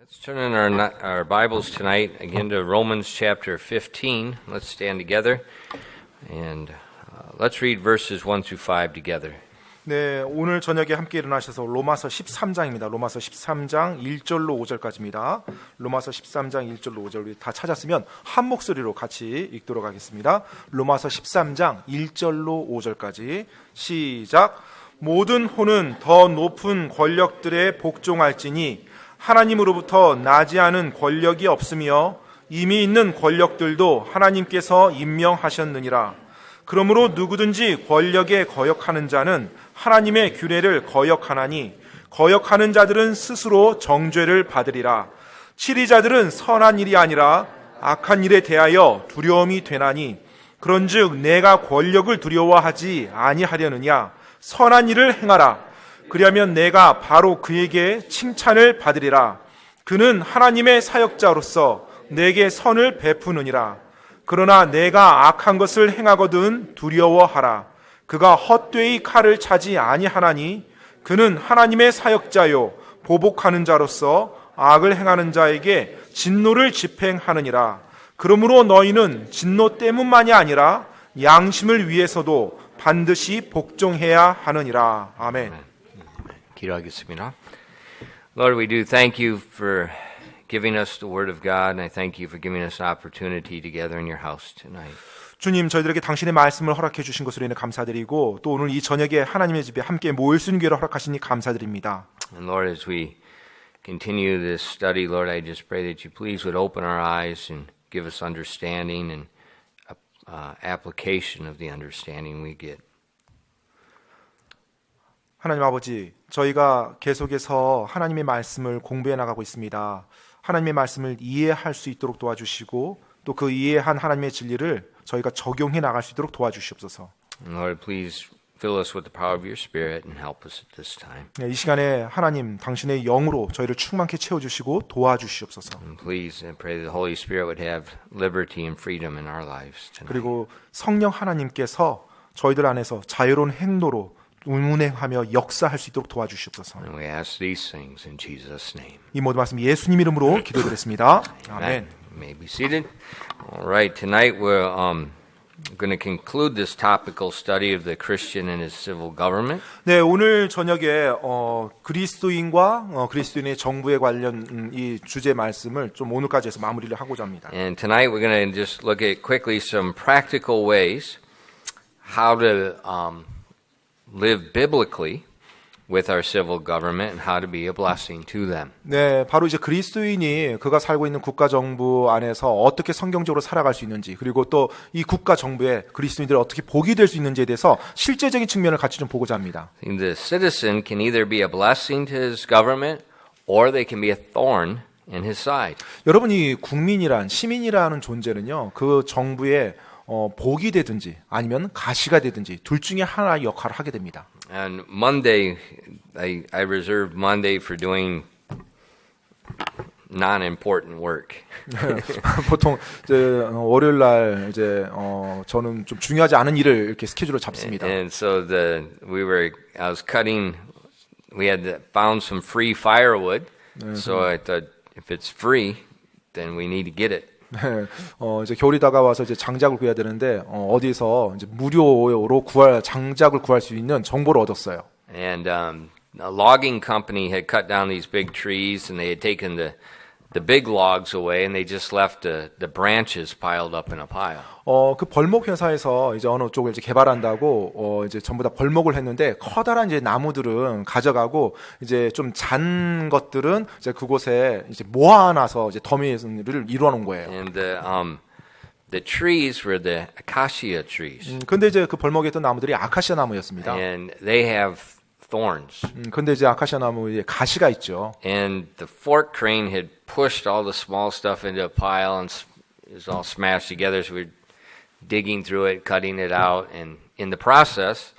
Let's turn in our Bibles tonight again to Romans chapter 15. Let's stand together and let's read verses 1 through 5 together. 네, 오늘 저녁에 함께 일어나셔서 로마서 13장입니다. 로마서 13장 1절로 5절까지입니다. 로마서 13장 1절로 5절 다 찾았으면 한 목소리로 같이 읽도록 하겠습니다. 로마서 13장 1절로 5절까지 시작. 모든 혼은 더 높은 권력들에 복종할지니 하나님으로부터 나지 않은 권력이 없으며 이미 있는 권력들도 하나님께서 임명하셨느니라. 그러므로 누구든지 권력에 거역하는 자는 하나님의 규례를 거역하나니 거역하는 자들은 스스로 정죄를 받으리라. 치리자들은 선한 일이 아니라 악한 일에 대하여 두려움이 되나니 그런즉 내가 권력을 두려워하지 아니하려느냐. 선한 일을 행하라. 그리하면 내가 바로 그에게 칭찬을 받으리라. 그는 하나님의 사역자로서 내게 선을 베푸느니라. 그러나 내가 악한 것을 행하거든 두려워하라. 그가 헛되이 칼을 차지 아니하나니 그는 하나님의 사역자요 보복하는 자로서 악을 행하는 자에게 진노를 집행하느니라. 그러므로 너희는 진노 때문만이 아니라 양심을 위해서도 반드시 복종해야 하느니라. 아멘. 기도하겠습니다. Lord, we do thank you for giving us the Word of God, and I thank you for giving us an opportunity to gather in your house tonight. 주님, 저희들에게 당신의 말씀을 허락해 주신 것으로 인해 감사드리고 또 오늘 이 저녁에 하나님의 집에 함께 모일 수 있는 기회를 허락하시니 감사드립니다. And Lord, as we continue this study, Lord, I just pray that you please would open our eyes and give us understanding and application of the understanding we get. 하나님 아버지, 저희가 계속해서 하나님의 말씀을 공부해 나가고 있습니다. 하나님의 말씀을 이해할 수 있도록 도와주시고 또 그 이해한 하나님의 진리를 저희가 적용해 나갈 수 있도록 도와주시옵소서. Lord, please fill us with the power of your Spirit and help us at this time. 이 시간에 하나님 당신의 영으로 저희를 충만케 채워주시고 도와주시옵소서. And please, I pray that the Holy Spirit would have liberty and freedom in our lives tonight. 그리고 성령 하나님께서 저희들 안에서 자유로운 행로로 운행하며 역사할 수 있도록 도와주시옵소서. And we ask these things in Jesus' name. 이 모든 말씀 예수님 이름으로 기도드렸습니다. 아멘. You may be seated. All right, tonight we're going to conclude this topical study of the Christian and his civil government. 네, 오늘 저녁에 그리스도인과 그리스도인의 정부에 관련 이 주제 말씀을 좀 오늘까지 해서 마무리를 하고자 합니다. And tonight we're going to just look at quickly some practical ways how to live biblically with our civil government and how to be a blessing to them. 네, 바로 이제 그리스도인이 그가 살고 있는 국가 정부 안에서 어떻게 성경적으로 살아갈 수 있는지, 그리고 또 이 국가 정부에 그리스도인들이 어떻게 복이 될 수 있는지에 대해서 실제적인 측면을 같이 좀 보고자 합니다. The citizen can either be a blessing to his government or they can be a thorn in his side. 여러분이 국민이란 시민이라는 존재는요, 그 정부의 복이 되든지 아니면 가시가 되든지 둘 중에 하나의 역할을 하게 됩니다. And Monday, I reserved Monday for doing non-important work. 보통 이제 월요일 날 이제 저는 좀 중요하지 않은 일을 이렇게 스케줄을 잡습니다. And so I was cutting. We had found some free firewood, so I thought if it's free, then we need to get it. 네, 이제 겨울이 다가와서 이제 장작을 구해야 되는데 어디서 이제 무료로 장작을 구할 수 있는 정보를 얻었어요. And a logging company had cut down these big trees, and they had taken the big logs away, and they just left the branches piled up in a pile. 그 벌목 회사에서 이제 어느 쪽을 이제 개발한다고 이제 전부 다 벌목을 했는데 커다란 이제 나무들은 가져가고 이제 좀 잔 것들은 이제 그곳에 이제 모아놔서 이제 더미를 이루어 놓은 거예요. And the trees were the acacia trees. 근데 이제 그 벌목에 있던 나무들이 아카시아 나무였습니다. And they have thorns. 근데 이제 아카시아 나무에 가시가 있죠. And the fork crane had pushed all the small stuff into a pile, and it was all smashed together. So we're digging through it, cutting it out, and in the process,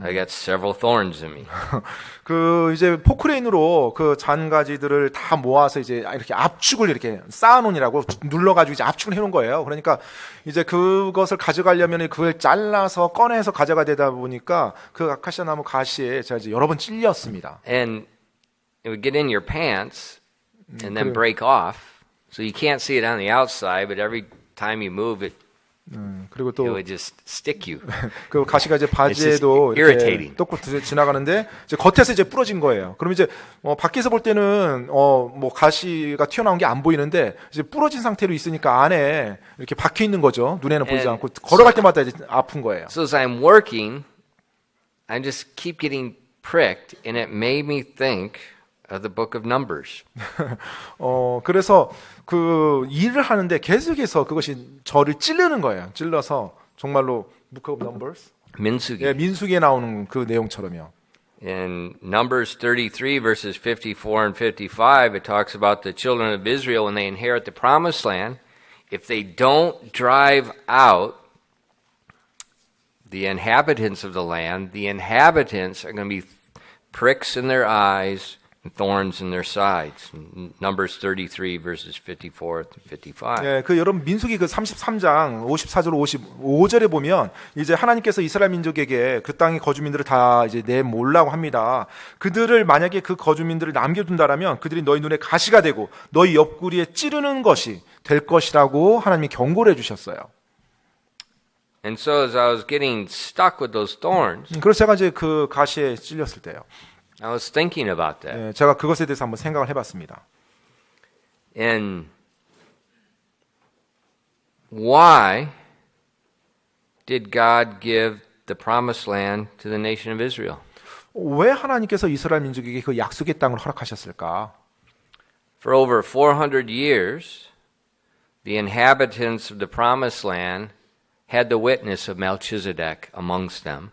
I got several thorns in me. 그 이제 포크레인으로 그 잔가지들을 다 모아서 이제 이렇게 압축을 이렇게 쌓아놓으라고 눌러가지고 이제 압축을 해놓은 거예요. 그러니까 이제 그것을 가져가려면 그걸 잘라서 꺼내서 가져가야 되다 보니까 그 아카시아 나무 가시에 제가 이제 여러 번 찔렸습니다. And it would get in your pants. and then break off. So you can't see it on the outside, but every time you move it, 그리고 it 또 would just stick you. 그 가시가 이제 바지에도 It's just irritating. 이렇게 뚫고 지나가는데 이제 겉에서 이제 부러진 거예요. 그럼 이제 밖에서 볼 때는 뭐 가시가 튀어나온 게 안 보이는데 이제 부러진 상태로 있으니까 안에 이렇게 박혀 있는 거죠. 눈에는 보이지 않고 걸어갈 때마다 이제 아픈 거예요. So as I'm working, I just keep getting pricked, and it made me think of the book of Numbers. 그래서 그 일을 하는데 계속해서 그것이 저를 찌르는 거예요. 찔러서 정말로 Book of Numbers, 민수기. 예, 민수기에 나오는 그 내용처럼요. In Numbers 33, verses 54 and 55, it talks about the children of Israel when they inherit the promised land. If they don't drive out the inhabitants of the land, the inhabitants are going to be pricks in their eyes and thorns in their sides. Numbers 33, verses 54 to 55. 예, 그 여러분 민수기 그 33장 54절 55절에 보면 이제 하나님께서 이스라엘 민족에게 그 땅의 거주민들을 다 이제 내몰라고 합니다. 그들을 만약에 그 거주민들을 남겨둔다라면 그들이 너희 눈에 가시가 되고 너희 옆구리에 찌르는 것이 될 것이라고 하나님이 경고를 해주셨어요. And so as I was getting stuck with those thorns, 그래서 제가 이제 그 가시에 찔렸을 때요. I was thinking about that. 예, 제가 그것에 대해서 한번 생각을 해봤습니다. And why did God give the promised land to the nation of Israel? 왜 하나님께서 이스라엘 민족에게 그 약속의 땅을 허락하셨을까? For over 400 years, the inhabitants of the promised land had the witness of Melchizedek amongst them,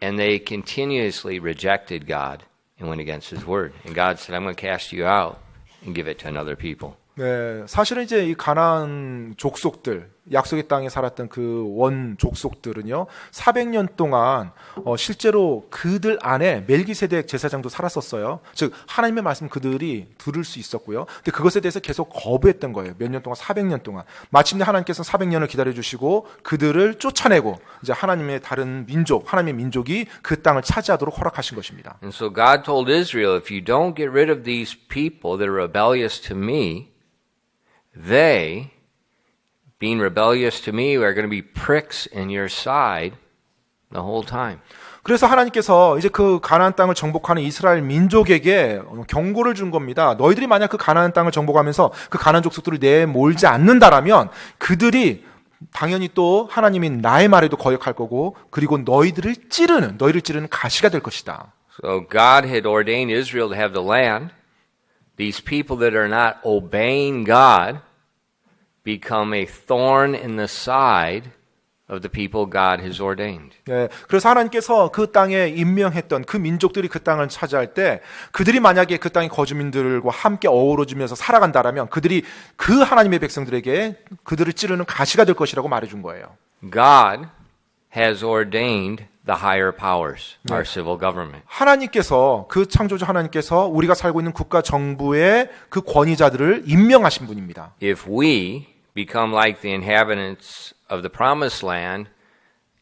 and they continuously rejected God and went against his word. And God said, I'm going to cast you out and give it to another people. 네, 사실은 이제 이 가나안 족속들, 약속의 땅에 살았던 그 원 족속들은요, 400년 동안 실제로 그들 안에 멜기세덱 제사장도 살았었어요. 즉 하나님의 말씀 그들이 들을 수 있었고요. 근데 그것에 대해서 계속 거부했던 거예요. 몇 년 동안, 400년 동안. 마침내 하나님께서 400년을 기다려 주시고 그들을 쫓아내고 이제 하나님의 다른 민족, 하나님의 민족이 그 땅을 차지하도록 허락하신 것입니다. And so God told Israel, if you don't get rid of these people that are rebellious to me, they, being rebellious to me, are going to be pricks in your side the whole time. 그래서 하나님께서 이제 그 가나안 땅을 정복하는 이스라엘 민족에게 경고를 준 겁니다. 너희들이 만약 그 가나안 땅을 정복하면서 그 가나안 족속들을 내몰지 않는다라면 그들이 당연히 또 하나님이 나의 말에도 거역할 거고 그리고 너희를 찌르는 가시가 될 것이다. So God had ordained Israel to have the land. These people that are not obeying God become a thorn in the side of the people God has ordained. 네, 그래서 하나님께서 그 땅에 임명했던 그 민족들이 그 땅을 차지할 때 그들이 만약에 그 땅의 거주민들과 함께 어우러지면서 살아간다라면 그들이 그 하나님의 백성들에게 그들을 찌르는 가시가 될 것이라고 말해준 거예요. God has ordained the higher powers, our civil government. 하나님께서 그 창조주 하나님께서 우리가 살고 있는 국가 정부의 그 권위자들을 임명하신 분입니다. If we become like the inhabitants of the promised land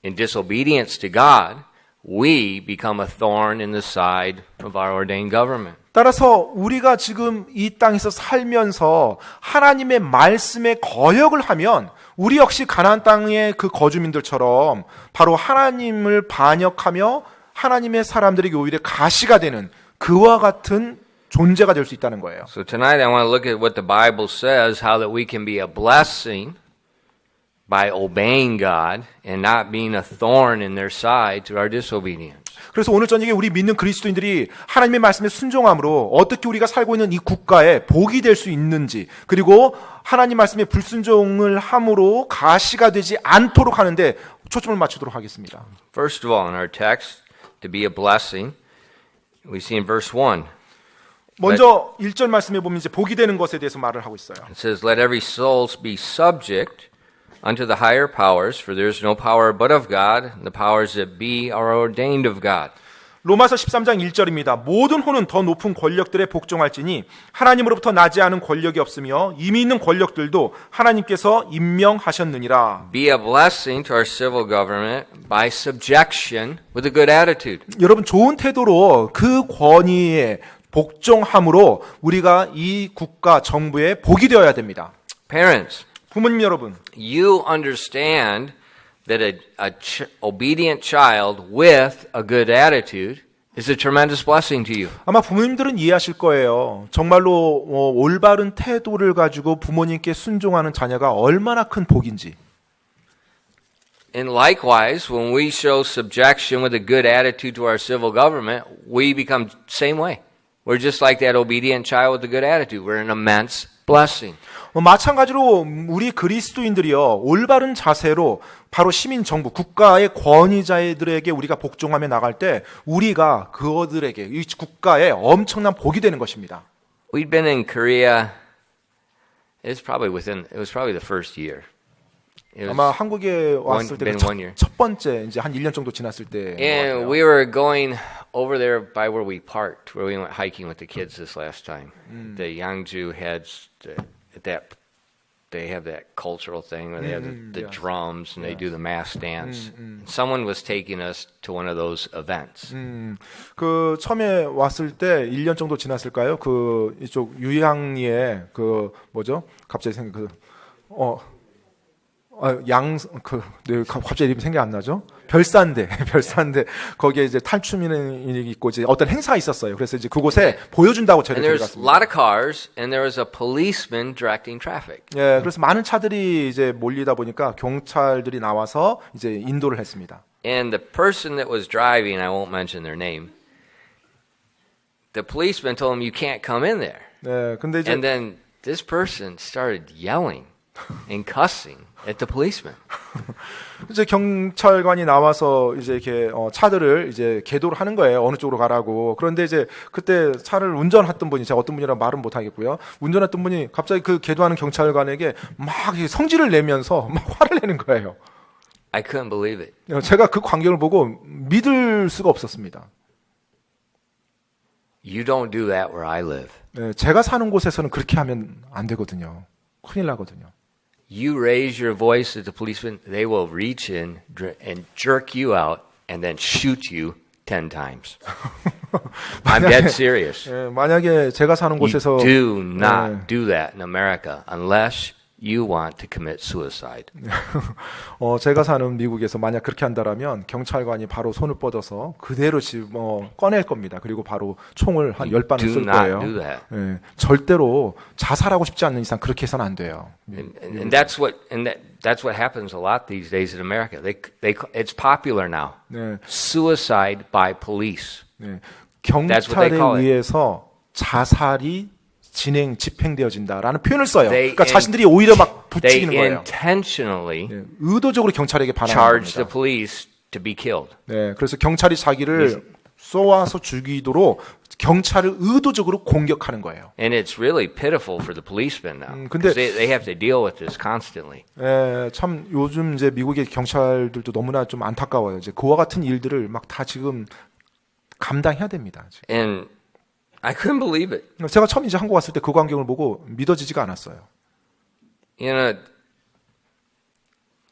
in disobedience to God, we become a thorn in the side of our ordained government. 따라서 우리가 지금 이 땅에서 살면서 하나님의 말씀에 거역을 하면 우리 역시 가나안 땅의 그 거주민들처럼 바로 하나님을 반역하며 하나님의 사람들에게 오히려 가시가 되는 그와 같은 존재가 될 수 있다는 거예요. So tonight I want to look at what the Bible says, how that we can be a blessing by obeying God and not being a thorn in their side to our disobedience. 그래서 오늘 저녁에 우리 믿는 그리스도인들이 하나님의 말씀에 순종함으로 어떻게 우리가 살고 있는 이 국가에 복이 될 수 있는지 그리고 하나님 말씀에 불순종을 함으로 가시가 되지 않도록 하는데 초점을 맞추도록 하겠습니다. First of all, in our text, to be a blessing, we see in verse 1. 먼저 1절 말씀에 보면 이제 복이 되는 것에 대해서 말을 하고 있어요. It says, Let every soul be subject unto the higher powers, for there is no power but of God, and the powers that be are ordained of God. 로마서 13장 1절입니다. 모든 호는 더 높은 권력들에 복종할지니 하나님으로부터 나지 않은 권력이 없으며 이미 있는 권력들도 하나님께서 임명하셨느니라. Be a blessing to our civil government by subjection with a good attitude. 여러분 좋은 태도로 그 권위에 복종함으로 우리가 이 국가 정부의 복이 되어야 됩니다. Parents, 부모님 여러분, you understand that obedient child with a good attitude is a tremendous blessing to you. 아마 부모님들은 이해하실 거예요. 정말로 올바른 태도를 가지고 부모님께 순종하는 자녀가 얼마나 큰 복인지. And likewise, when we show subjection with a good attitude to our civil government, we become same way. We're just like that obedient child with a good attitude. We're an immense blessing. 마찬가지로 우리 그리스도인들이요, 올바른 자세로 바로 시민 정부, 국가의 권위자들에게 우리가 복종하며 나갈 때 우리가 그들에게 이 국가에 엄청난 복이 되는 것입니다. We'd been in Korea. It was probably the first year. It was, 아마 한국에 왔을 때 been 1 year. 첫 번째 이제 한 1년 정도 지났을 때. And we were going over there by where we parked, where we went hiking with the kids this last time. The Yangju heads, they have that cultural thing where they have the yes. drums and they do the mass dance. Someone was taking us to one of those events. 그 처음에 왔을 때 1년 정도 지났을까요? 그 이쪽 유양리에 그 뭐죠? 갑자기 갑자기 이름이 생각 안 나죠? 별산대 거기에 이제 탈춤이 있고 이제 어떤 행사가 있었어요. 그래서 이제 그곳에 보여준다고 저를 And there was a 데려갔습니다. lot of cars, and there was a policeman directing traffic. 예, 그래서 많은 차들이 이제 몰리다 보니까 경찰들이 나와서 이제 인도를 했습니다. And the person that was driving, I won't mention their name, the policeman told him, you can't come in there. 네, 근데 이제 And then this person started yelling and cussing at the policeman. 이제 경찰관이 나와서 이제 이렇게 차들을 이제 계도를 하는 거예요. 어느 쪽으로 가라고. 그런데 이제 그때 차를 운전했던 분이, 제가 어떤 분이라 말은 못 하겠고요. 운전했던 분이 갑자기 그 계도하는 경찰관에게 막 성질을 내면서 막 화를 내는 거예요. I couldn't believe it. 제가 그 광경을 보고 믿을 수가 없었습니다. You don't do that where I live. 네, 제가 사는 곳에서는 그렇게 하면 안 되거든요. 큰일 나거든요. You raise your voice at the policeman, they will reach in and jerk you out and then shoot you 10 times. I'm dead serious. 예, 만약에 제가 사는 You 곳에서 do not do that in America unless you want to commit suicide. 제가 사는 미국에서 만약 그렇게 한다라면 경찰관이 바로 손을 뻗어서 그대로 꺼낼 겁니다. 그리고 바로 총을 한 10발을 Do 쏠 not 거예요. do that. 예, 절대로 자살하고 싶지 않는 이상 그렇게 해서는 안 돼요. And that's what happens a lot these days in America. It's popular now. 네, Suicide by police. 네. That's what they 경찰에 call it. 의해서 자살이 집행되어진다라는 표현을 써요. They 그러니까 자신들이 오히려 막 They 부추기는 거예요. intentionally 네, 의도적으로 경찰에게 반하는 charge the 겁니다. police to be killed. 네, 그래서 경찰이 자기를 쏘아서 죽이도록 경찰을 의도적으로 공격하는 거예요. And it's really pitiful for the policemen now. 근데- 'Cause they have to deal with this constantly. 참 요즘 이제 미국의 경찰들도 너무나 좀 안타까워요. 이제 그와 같은 일들을 막 다 지금 감당해야 됩니다. 지금. And I couldn't believe it. 제가 처음 이제 한국 왔을 때 그 광경을 보고 믿어지지가 않았어요. You know,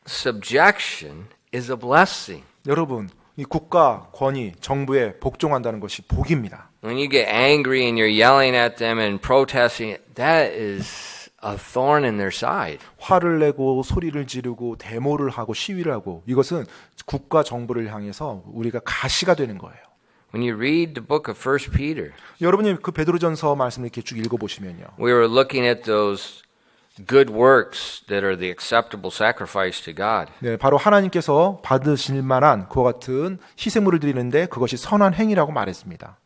subjection is a blessing. 여러분, 이 국가 권위, 정부에 복종한다는 것이 복입니다. When you get angry and you're yelling at them and protesting, that is a thorn in their side. 화를 내고 소리를 지르고 데모를 하고 시위를 하고 이것은 국가 정부를 향해서 우리가 가시가 되는 거예요. When you read the book of 1 Peter, 여러분이 그 베드로전서 말씀을 이렇게 쭉 읽어보시면요. we were looking at those good works that are the acceptable sacrifice to God. 네, 바로 하나님께서 받으실 만한 그와 같은 희생물을 드리는데 그것이 선한 행위라고 말했습니다.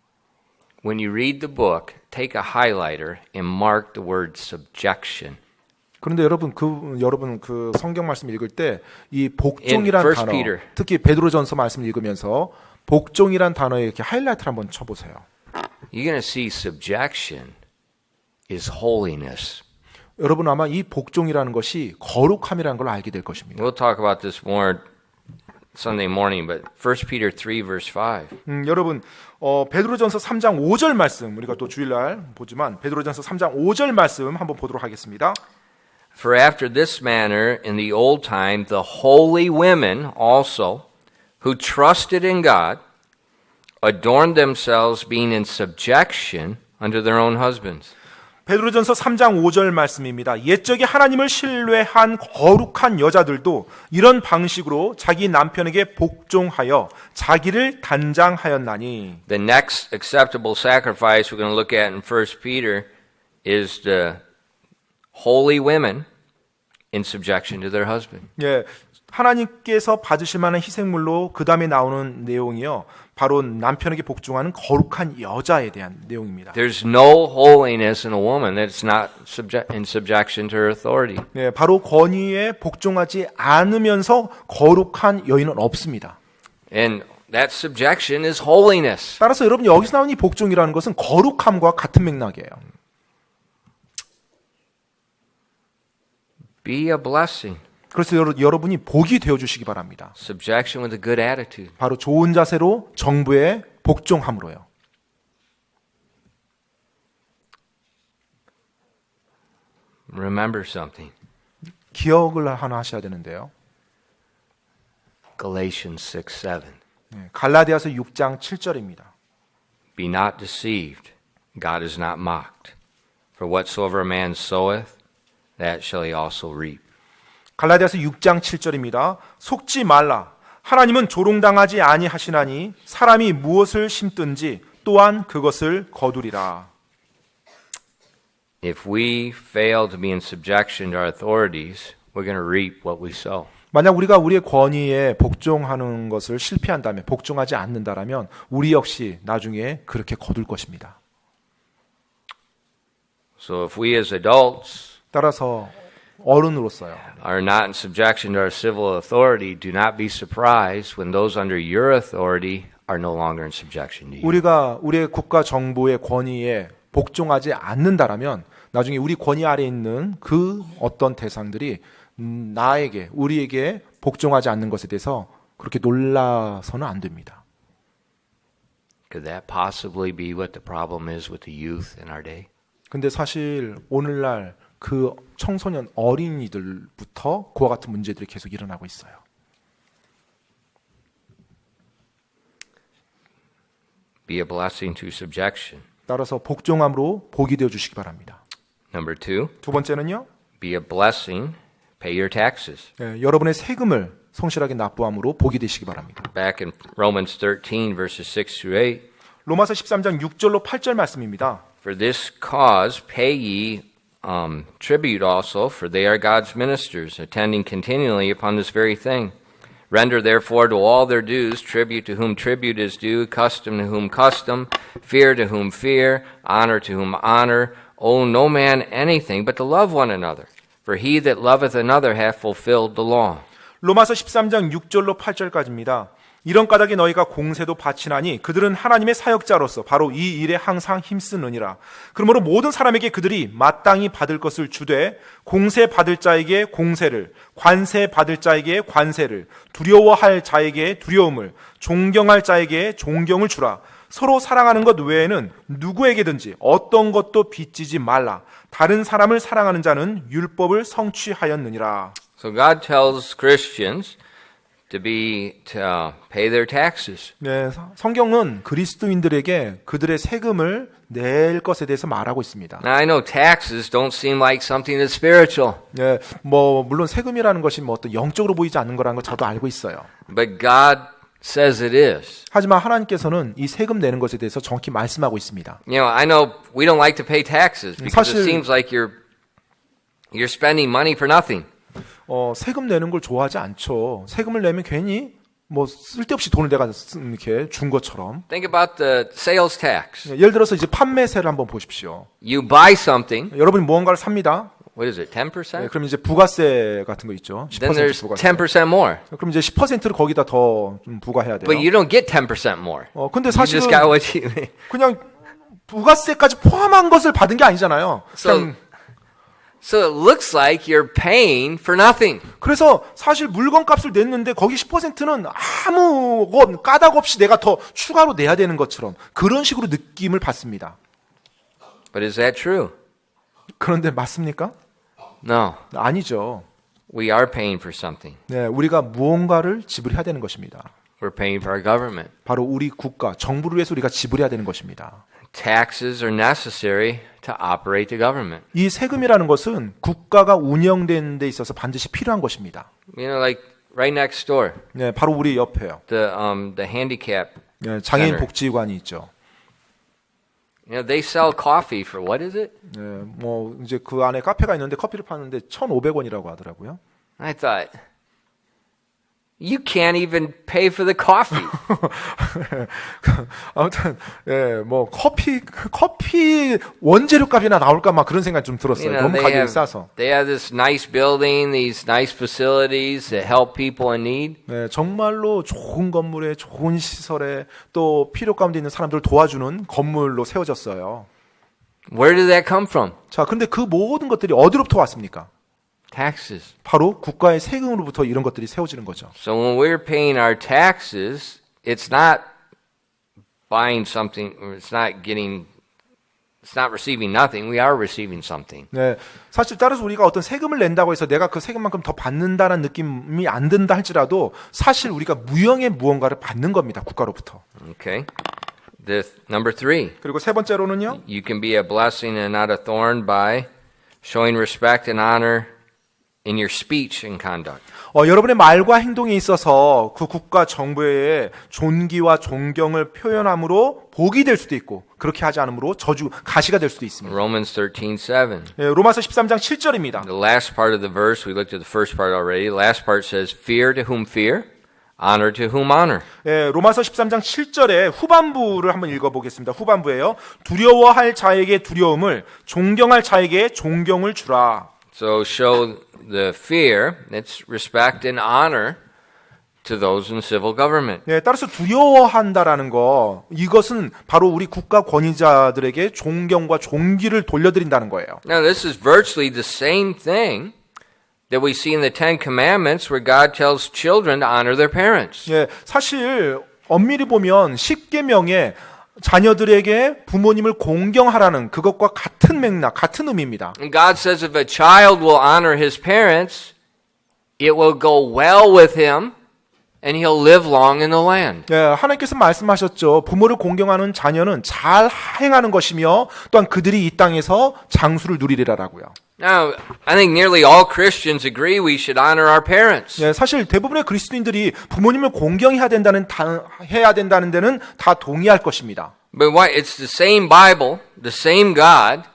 When you read the book, take a highlighter and mark the word subjection. 그런데 여러분 그 성경 말씀 읽을 때 이 복종이란 In 1 단어, Peter. 특히 베드로전서 말씀 읽으면서 복종이란 단어에 이렇게 하이라이트를 한번 쳐보세요. You're going to see subjection is holiness. 여러분 아마 이 복종이라는 것이 거룩함이라는 걸 알게 될 것입니다. We'll talk about this more Sunday morning, but 1 Peter 3 verse 5. 여러분 베드로전서 3장 5절 말씀 우리가 또 주일날 보지만 베드로전서 3장 5절 말씀 한번 보도록 하겠습니다. For after this manner in the old time the holy women also who trusted in God adorned themselves being in subjection unto their own husbands. 베드로전서 3장 5절 말씀입니다. 옛적에 하나님을 신뢰한 거룩한 여자들도 이런 방식으로 자기 남편에게 복종하여 자기를 단장하였나니. The next acceptable sacrifice we're going to look at in 1 Peter is the holy women in subjection to their husband. 예, 하나님께서 받으실 만한 희생물로 그 다음에 나오는 내용이요. 바로 남편에게 복종하는 거룩한 여자에 대한 내용입니다. There's no holiness in a woman that's not in subjection to her authority. 예, 바로 권위에 복종하지 않으면서 거룩한 여인은 없습니다. And that subjection is holiness. 따라서 여러분 여기서 나오는 이 복종이라는 것은 거룩함과 같은 맥락이에요. Be a blessing. 그래서 여러분이 복이 되어 주시기 바랍니다. Subjection with a good attitude. 바로 좋은 자세로 정부에 복종함으로요. Remember something. 기억을 하나 하셔야 되는데요. Galatians 6:7. 갈라디아서 6장 7절입니다. Be not deceived. God is not mocked. For whatsoever a man soweth, that shall he also reap. 갈라디아서 6장 7절입니다. 속지 말라. 하나님은 조롱당하지 아니하시나니 사람이 무엇을 심든지 또한 그것을 거두리라. If we fail to be in subjection to our authorities, we're going to reap what we sow. 만약 우리가 우리의 권위에 복종하는 것을 실패한다면, 복종하지 않는다라면 우리 역시 나중에 그렇게 거둘 것입니다. So if we as adults 따라서 어른으로서요. are not in subjection to our civil authority, do not be surprised when those under your authority are no longer in subjection to you. 우리가 우리의 국가 정부의 권위에 복종하지 않는다라면 나중에 우리 권위 아래에 있는 그 어떤 대상들이 나에게, 우리에게 복종하지 않는 것에 대해서 그렇게 놀라서는 안 됩니다. Could that possibly be what the problem is with the youth in our day? 근데 사실 오늘날 그 청소년 어린이들부터 그와 같은 문제들이 계속 일어나고 있어요. Be a blessing to subjection. 따라서 복종함으로 복이 되어 주시기 바랍니다. Number 2, 두 번째는요. be a blessing, pay your taxes. 여러분의 세금을 성실하게 납부함으로 복이 되시기 바랍니다. Back in Romans 13, verses 6 through 8, 로마서 13장 6절로 8절 말씀입니다. For this cause pay ye tribute also, for they are God's ministers, attending continually upon this very thing. Render therefore to all their dues, tribute to whom tribute is due, custom to whom custom, fear to whom fear, honor to whom honor. Owe no man anything but to love one another. For he that loveth another hath fulfilled the law. 로마서 13장 6절로 8절까지입니다. 이런 까닭에 너희가 공세도 바치나니 그들은 하나님의 사역자로서 바로 이 일에 항상 힘쓰느니라. 그러므로 모든 사람에게 그들이 마땅히 받을 것을 주되 공세 받을 자에게 공세를, 관세 받을 자에게 관세를, 두려워할 자에게 두려움을, 존경할 자에게 존경을 주라. 서로 사랑하는 것 외에는 누구에게든지 어떤 것도 빚지지 말라. 다른 사람을 사랑하는 자는 율법을 성취하였느니라. So God tells Christians to pay their taxes. 네, 성경은 그리스도인들에게 그들의 세금을 낼 것에 대해서 말하고 있습니다. Now I know taxes don't seem like something that's spiritual, 네, 뭐 물론 세금이라는 것이 뭐 어떤 영적으로 보이지 않는 거라는 걸 저도 알고 있어요. but God says it is. 하지만 하나님께서는 이 세금 내는 것에 대해서 정확히 말씀하고 있습니다. You know, I know we don't like to pay taxes because it 사실- seems like you're spending money for nothing. 세금 내는 걸 좋아하지 않죠. 세금을 내면 괜히 뭐 쓸데없이 돈을 내가 이렇게 준 것처럼. Think about the sales tax. 예를 들어서 이제 판매세를 한번 보십시오. You buy something. 여러분이 무언가를 삽니다. What is it? 10%? 그럼 이제 부가세 같은 거 있죠. Then 10% there's 부가세. 10% more. 그럼 이제 10%를 거기다 더 좀 부과해야 돼요. But you don't get 10% more. 근데 You 사실은 just got what you. 그냥 부가세까지 포함한 것을 받은 게 아니잖아요. 그냥 So it looks like you're paying for nothing. 그래서 사실 물건값을 냈는데 거기 10%는 아무 까닭 없이 내가 더 추가로 내야 되는 것처럼 그런 식으로 느낌을 받습니다. But is that true? 그런데 맞습니까? No. 아니죠. We are paying for something. 네, 우리가 무언가를 지불해야 되는 것입니다. we're paying for our government. 바로 우리 국가, 정부를 위해서 우리가 지불해야 되는 것입니다. Taxes are necessary to operate the government. 이 세금이라는 것은 국가가 운영되는 데 있어서 반드시 필요한 것입니다. You know, like right next door, 네, 바로 우리 옆에요. the handicap. 네, 장애인 Center. 복지관이 있죠. You know, they sell coffee for what is it? 네, 뭐 이제 그 안에 카페가 있는데 커피를 파는데 1,500원이라고 하더라고요. I thought, you can't even pay for the coffee. 아무튼 뭐 커피 원재료 값이나 나올까 막 그런 생각이 좀 들었어요. 너무 가격이 싸서. they have this nice building, these nice facilities that help people in need. 네, 정말로 좋은 건물에 좋은 시설에 또 필요 가운데 있는 사람들을 도와주는 건물로 세워졌어요. Where did that come from? 자, 근데 그 모든 것들이 어디로부터 왔습니까? Taxes. 바로 국가의 세금으로부터 이런 것들이 세워지는 거죠. So when we're paying our taxes, it's not buying something, or it's not receiving nothing. We are receiving something. 네, 사실 따라서 우리가 어떤 세금을 낸다고 해서 내가 그 세금만큼 더 받는다는 느낌이 안 든다 할지라도 사실 우리가 무형의 무언가를 받는 겁니다. 국가로부터. Okay. Number 3. 그리고 세 번째로는요. You can be a blessing and not a thorn by showing respect and honor in your speech and conduct. 여러분의 말과 행동에 있어서 그 국가 정부의 존귀와 존경을 표현함으로 복이 될 수도 있고 그렇게 하지 않으므로 저주 가시가 될 수도 있습니다. Romans 13:7. 예, 로마서 13장 7절입니다. The last part of the verse, we looked at the first part already. The last part says, fear to whom fear, honor to whom honor. 예, 로마서 13장 7절의 후반부를 한번 읽어보겠습니다. 후반부예요. 두려워할 자에게 두려움을, 존경할 자에게 존경을 주라. So show the fear, it's respect and honor to those in civil government. 예, 따라서 두려워한다라는 거, 이것은 바로 우리 국가 권위자들에게 존경과 존귀를 돌려드린다는 거예요. Now this is virtually the same thing that we see in the Ten Commandments where God tells children to honor their parents. 예, 사실 엄밀히 보면 10계명에 자녀들에게 부모님을 공경하라는 그것과 같은 맥락, 같은 의미입니다. And God says if a child will honor his parents, it will go well with him and he'll live long in the land. 예, 하나님께서 말씀하셨죠. 부모를 공경하는 자녀는 잘 행하는 것이며 또한 그들이 이 땅에서 장수를 누리리라라고요. Now, I think nearly all Christians agree we should honor our parents. 예, 사실 대부분의 그리스도인들이 부모님을 공경해야 된다는 데는 다 동의할 것입니다. But why? It's the same Bible, the same God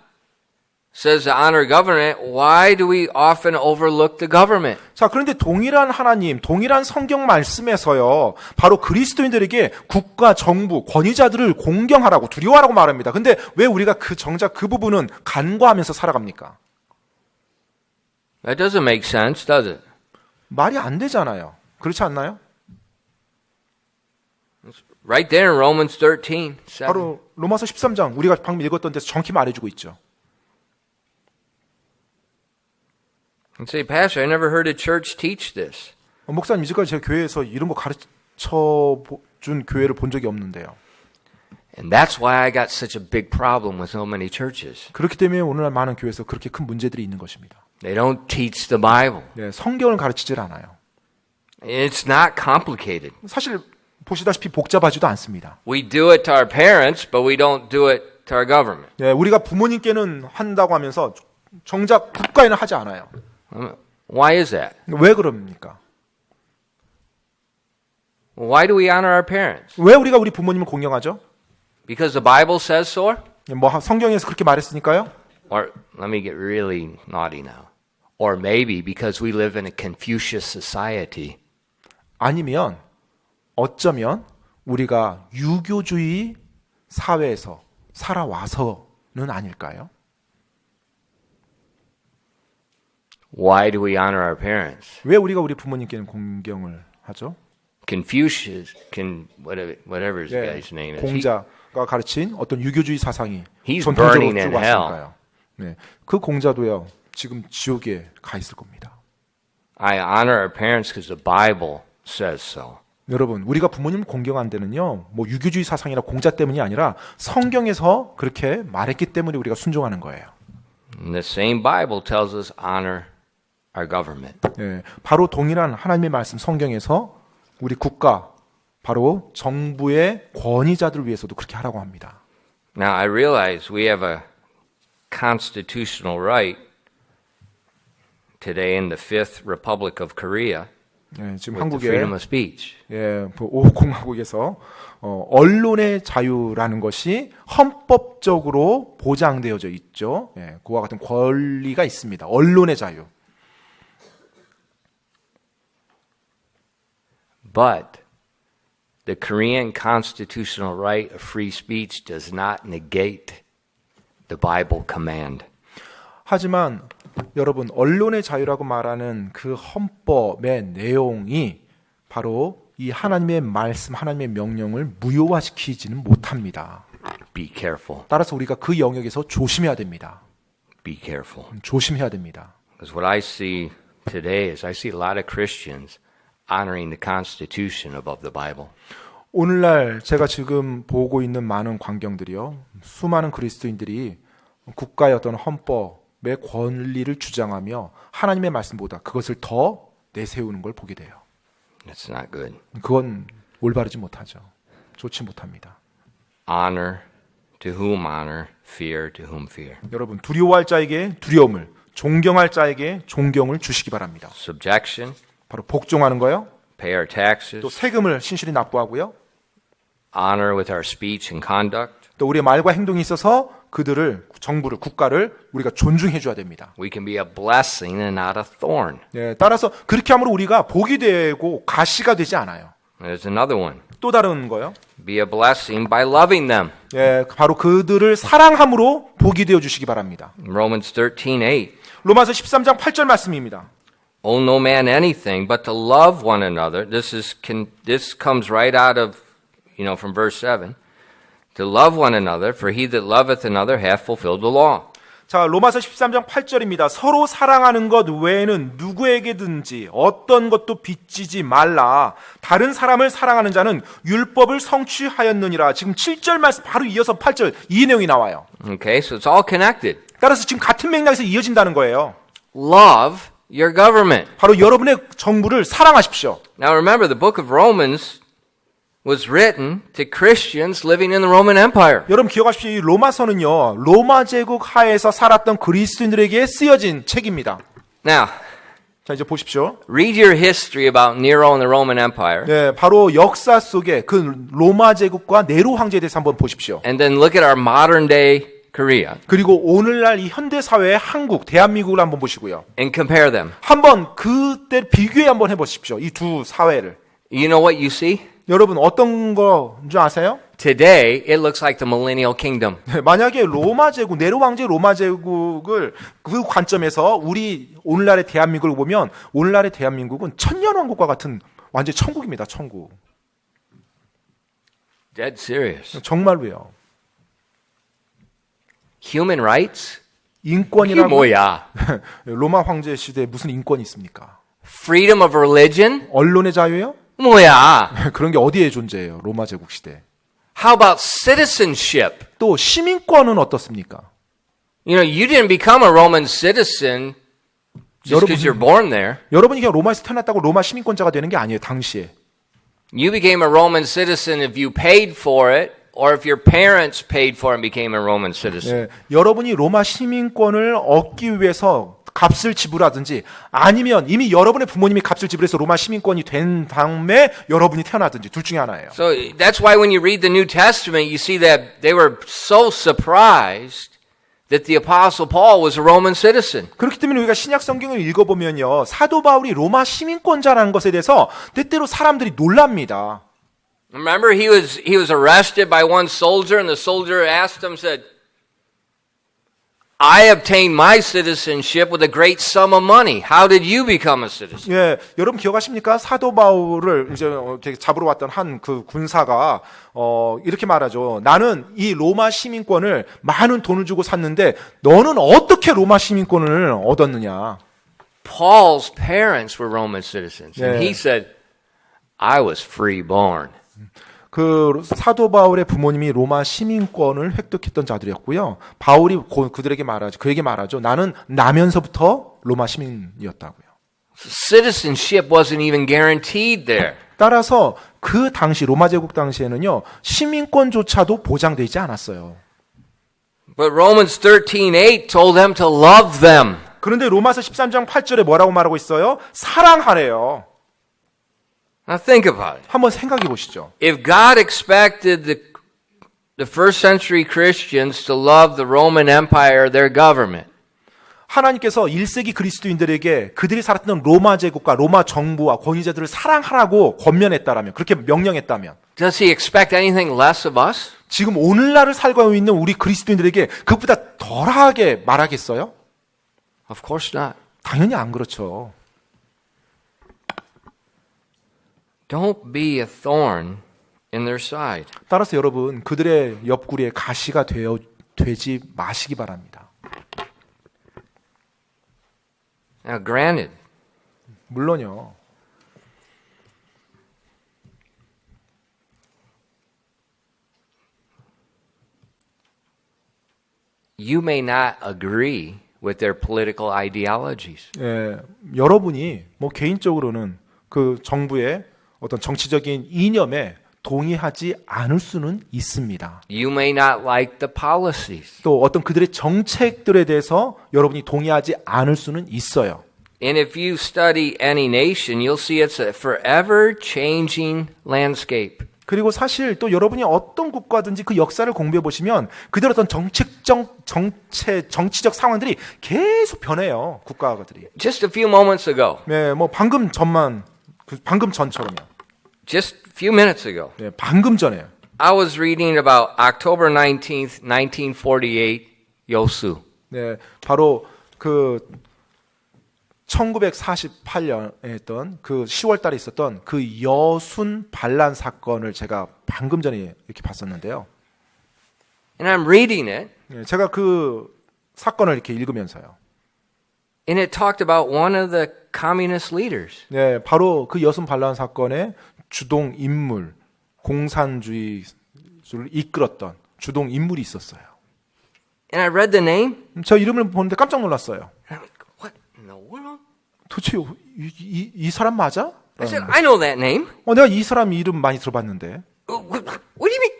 says to honor government. Why do we often overlook the government? 자, 그런데 동일한 하나님, 동일한 성경 말씀에서요, 바로 그리스도인들에게 국가, 정부, 권위자들을 공경하라고, 두려워하라고 말합니다. 근데 왜 우리가 정작 그 부분은 간과하면서 살아갑니까? That doesn't make sense, does it? 말이 안 되잖아요. 그렇지 않나요? Right there in Romans 13. 7. 바로 로마서 13장, 우리가 방금 읽었던 데서 정확히 말해주고 있죠. And say, Pastor, I never heard a church teach this. 목사님, 이제까지 제가 교회에서 이런 거 가르쳐 준 교회를 본 적이 없는데요. And that's why I got such a big problem with so many churches. 그렇기 때문에 오늘날 많은 교회에서 그렇게 큰 문제들이 있는 것입니다. They don't teach the Bible. 네, 성경을 가르치질 않아요. It's not complicated. 사실 보시다시피 복잡하지도 않습니다. We do it to our parents, but we don't do it to our government. 네, 우리가 부모님께는 한다고 하면서 정작 국가에는 하지 않아요. Why is that? 왜 그럽니까? Why do we honor our parents? 왜 우리가 우리 부모님을 공경하죠? Because the Bible says so? 뭐 성경에서 그렇게 말했으니까요? Or let me get really naughty now. Or maybe because we live in a Confucius society. 아니면 어쩌면 우리가 유교주의 사회에서 살아와서는 아닐까요? Why do we honor our parents? 왜 우리가 우리 부모님께는 공경을 하죠? Confucius, whatever his 네, guy's name is. 공자가 가르친 어떤 유교주의 사상이 He's 전통적으로 burning 쭉 in 왔으니까요. 네, 그 공자도요. 지금 지옥에 가 있을 겁니다. I honor our parents because the Bible says so. 여러분, 우리가 부모님을 공경한 데는요, 뭐 유교주의 사상이나 공자 때문이 아니라 성경에서 그렇게 말했기 때문에 우리가 순종하는 거예요. And the same Bible tells us honor our government. 네, 바로 동일한 하나님의 말씀 성경에서 우리 국가, 바로 정부의 권위자들을 위해서도 그렇게 하라고 합니다. Now, I realize we have a constitutional right today in the Fifth Republic of Korea 예, 지금 with the freedom 한국의 of speech. 예, 공화국에서 언론의 자유라는 것이 헌법적으로 보장되어져 있죠. 예, 그와 같은 권리가 있습니다. 언론의 자유. But the Korean constitutional right of free speech does not negate the Bible command. 하지만 여러분, 언론의 자유라고 말하는 그 헌법의 내용이 바로 이 하나님의 말씀, 하나님의 명령을 무효화시키지는 못합니다. Be careful. 따라서 우리가 그 영역에서 조심해야 됩니다. Be careful. 조심해야 됩니다. Because what I see today is I see a lot of Christians honoring the Constitution above the Bible. 오늘날 제가 지금 보고 있는 많은 광경들이요, 수많은 그리스도인들이 국가의 어떤 헌법의 권리를 주장하며 하나님의 말씀보다 그것을 더 내세우는 걸 보게 돼요. That's not good. 그건 올바르지 못하죠. 좋지 못합니다. Honor to whom honor, fear to whom fear. 여러분, 두려워할 자에게 두려움을, 존경할 자에게 존경을 주시기 바랍니다. Subjection, 바로 복종하는 거요. pay our 또 taxes, 세금을 신실히 납부하고요. honor with our speech and conduct. 또 우리의 말과 행동이 있어서 그들을, 정부를, 국가를 우리가 존중해 줘야 됩니다. We can be a blessing and not a thorn. 예, 따라서 그렇게 함으로 우리가 복이 되고 가시가 되지 않아요. There's another one. 또 다른 거요. Be a blessing by loving them. 예, 바로 그들을 사랑함으로 복이 되어 주시기 바랍니다. Romans 13:8. 로마서 13장 8절 말씀입니다. Owe no man anything but to love one another. This comes right out of, from verse 7. To love one another, for he that loveth another hath fulfilled the law. 자, 로마서 13장 8절입니다. 서로 사랑하는 것 외에는 누구에게든지 어떤 것도 빚지지 말라. 다른 사람을 사랑하는 자는 율법을 성취하였느니라. 지금 7절 말씀 바로 이어서 8절 이 내용이 나와요. Okay, so it's all connected. 따라서 지금 같은 맥락에서 이어진다는 거예요. Love your government. 바로 여러분의 정부를 사랑하십시오. Now remember, the book of Romans was written to Christians living in the Roman Empire. 여러분 기억하십시오. 이 로마서는요, 로마 제국 하에서 살았던 그리스도인들에게 쓰여진 책입니다. Now, 자, 이제 보십시오. read your history about Nero and the Roman Empire, 네, 바로 역사 속에 그 로마 제국과 네로 황제에 대해서 한번 보십시오. and then look at our modern day Korea 그리고 오늘날 이 현대 사회의 한국, 대한민국을 한번 보시고요. and compare them. 한번 그때 비교해 한번 해보십시오. 이 두 사회를. You know what you see? 여러분 어떤 거인지 아세요? Today, it looks like the millennial kingdom. 네, 만약에 로마 제국, 네로 황제 로마 제국을 그 관점에서 우리 오늘날의 대한민국을 보면 오늘날의 대한민국은 천년왕국과 같은 완전 천국입니다. 천국. Dead serious. 정말로요. Human rights? 이게 인권이라고 뭐야? 로마 황제 시대에 무슨 인권이 있습니까? Freedom of religion? 언론의 자유요? 뭐야? 그런 게 어디에 존재해요? 로마 제국 시대. How about citizenship? 또 시민권은 어떻습니까? You didn't become a Roman citizen just because you're born there. 여러분이 그냥 로마에서 태어났다고 로마 시민권자가 되는 게 아니에요. 당시에. You became a Roman citizen if you paid for it, or if your parents paid for it and became a Roman citizen. 예, 여러분이 로마 시민권을 얻기 위해서 값을 지불하든지 아니면 이미 여러분의 부모님이 값을 지불해서 로마 시민권이 된 다음에 여러분이 태어나든지 둘 중에 하나예요. So that's why when you read the New Testament, you see that they were so surprised that the Apostle Paul was a Roman citizen. 그렇기 때문에 우리가 신약 성경을 읽어보면요, 사도 바울이 로마 시민권자라는 것에 대해서 때때로 사람들이 놀랍니다. Remember, he was arrested by one soldier, and the soldier asked him, said, I obtained my citizenship with a great sum of money. How did you become a citizen? 예, 여러분 기억하십니까? 사도 바울을 이제 잡으러 왔던 한 그 군사가 이렇게 말하죠. 나는 이 로마 시민권을 많은 돈을 주고 샀는데 너는 어떻게 로마 시민권을 얻었느냐? Paul's parents were Roman citizens, and Yeah. he said, I was free-born. 그 사도 바울의 부모님이 로마 시민권을 획득했던 자들이었고요. 바울이 그에게 말하죠. 나는 나면서부터 로마 시민이었다고요. Citizenship wasn't even guaranteed there. 따라서 그 당시 로마 제국 당시에는요. 시민권조차도 보장되지 않았어요. But Romans 13:8 told them to love them. 그런데 로마서 13장 8절에 뭐라고 말하고 있어요? 사랑하래요. Now think about it. 한번 생각해 보시죠. If God expected the first century Christians to love the Roman Empire, their government, 하나님께서 1세기 그리스도인들에게 그들이 살았던 로마 제국과 로마 정부와 권위자들을 사랑하라고 권면했다라면, 그렇게 명령했다면, does he expect anything less of us? 지금 오늘날을 살고 있는 우리 그리스도인들에게 그것보다 덜하게 말하겠어요? Of course not. 당연히 안 그렇죠. Don't be a thorn in their side. 따라서 여러분, 그들의 옆구리에 가시가 되지 마시기 바랍니다. Now, granted, 물론요. you may not agree with their political ideologies. 예, 여러분이 뭐 개인적으로는 그 정부의 어떤 정치적인 이념에 동의하지 않을 수는 있습니다. You may not like the policies. 또 어떤 그들의 정책들에 대해서 여러분이 동의하지 않을 수는 있어요. And if you study any nation, you'll see it's a forever changing landscape. 그리고 사실 또 여러분이 어떤 국가든지 그 역사를 공부해 보시면 그들 어떤 정치적 상황들이 계속 변해요. 국가들이. Just a few moments ago, 네, 뭐 방금 전처럼요. just a few minutes ago, 네, 방금 전에요. I was reading about October 19th, 1948, Yosu. 네, 바로 그 1948년에 했던 그 10월 달에 있었던 그 여순 반란 사건을 제가 방금 전에 이렇게 봤었는데요. And I'm reading it, 네, 제가 그 사건을 이렇게 읽으면서요. and it talked about one of the communist leaders. 네, 바로 그 여순 반란 사건의 주동 인물, 공산주의를 이끌었던 주동 인물이 있었어요. And I read the name. 저 이름을 보는데 깜짝 놀랐어요. And I'm like, what in the world? 도대체 이 사람 맞아? I said, I know that name. 내가 이 사람 이름 많이 들어봤는데. What do you mean?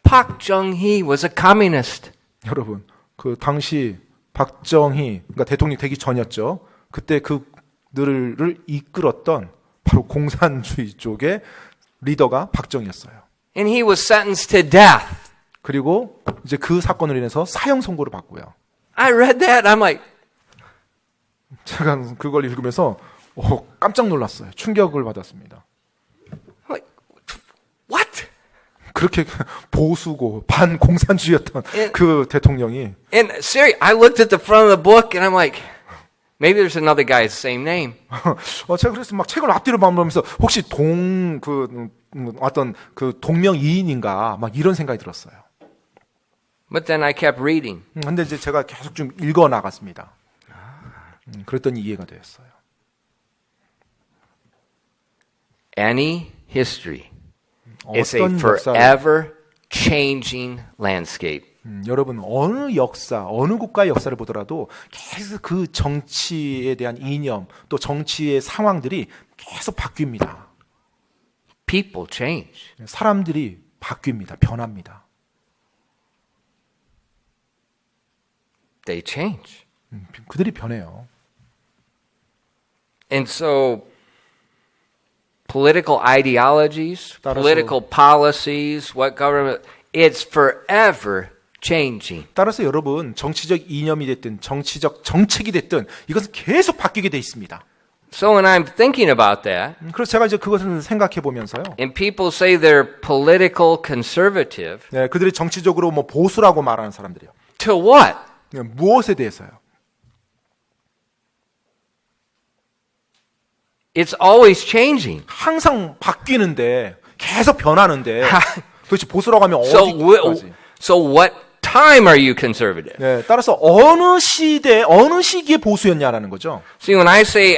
Park Chung-hee was a communist. 여러분, 그 당시 박정희, 그러니까 대통령 되기 전이었죠. 그때 그들을 이끌었던 바로 공산주의 쪽의 리더가 박정희였어요. And he was sentenced to death. 그리고 이제 그 사건으로 인해서 사형 선고를 받고요. I read that. I'm like, 제가 그걸 읽으면서 깜짝 놀랐어요. 충격을 받았습니다. what? 그렇게 보수고 반공산주의였던 그 대통령이 And seriously, I looked at the front of the book and I'm like, maybe there's another guy with the same name. 제가 그래서 막 책을 앞뒤로 보면서 혹시 어떤 그 동명이인인가 막 이런 생각이 들었어요. But then I kept reading. 근데 이제 제가 계속 좀 읽어 나갔습니다. 그랬더니 이해가 되었어요. Any history is a 어떤 역사를 forever changing landscape. 여러분 어느 역사, 어느 국가의 역사를 보더라도 계속 그 정치에 대한 이념 또 정치의 상황들이 계속 바뀝니다. People change. 사람들이 바뀝니다. 변합니다. They change. 그들이 변해요. And so political ideologies, 따라서- political policies, what government, it's forever changing. 따라서 여러분 정치적 이념이 됐든 정치적 정책이 됐든 이것은 계속 바뀌게 돼 있습니다. So when I'm thinking about that, 그래서 제가 이제 그것을 생각해 보면서요. and people say they're political conservative, 네, 그들이 정치적으로 뭐 보수라고 말하는 사람들이요. to what? 네, 무엇에 대해서요? It's always changing. 항상 바뀌는데 계속 변하는데 도대체 보수라고 하면 어디까지? So what time are you conservative? 네, 따라서 어느 시대, 어느 시기에 보수였냐라는 거죠. See, when I say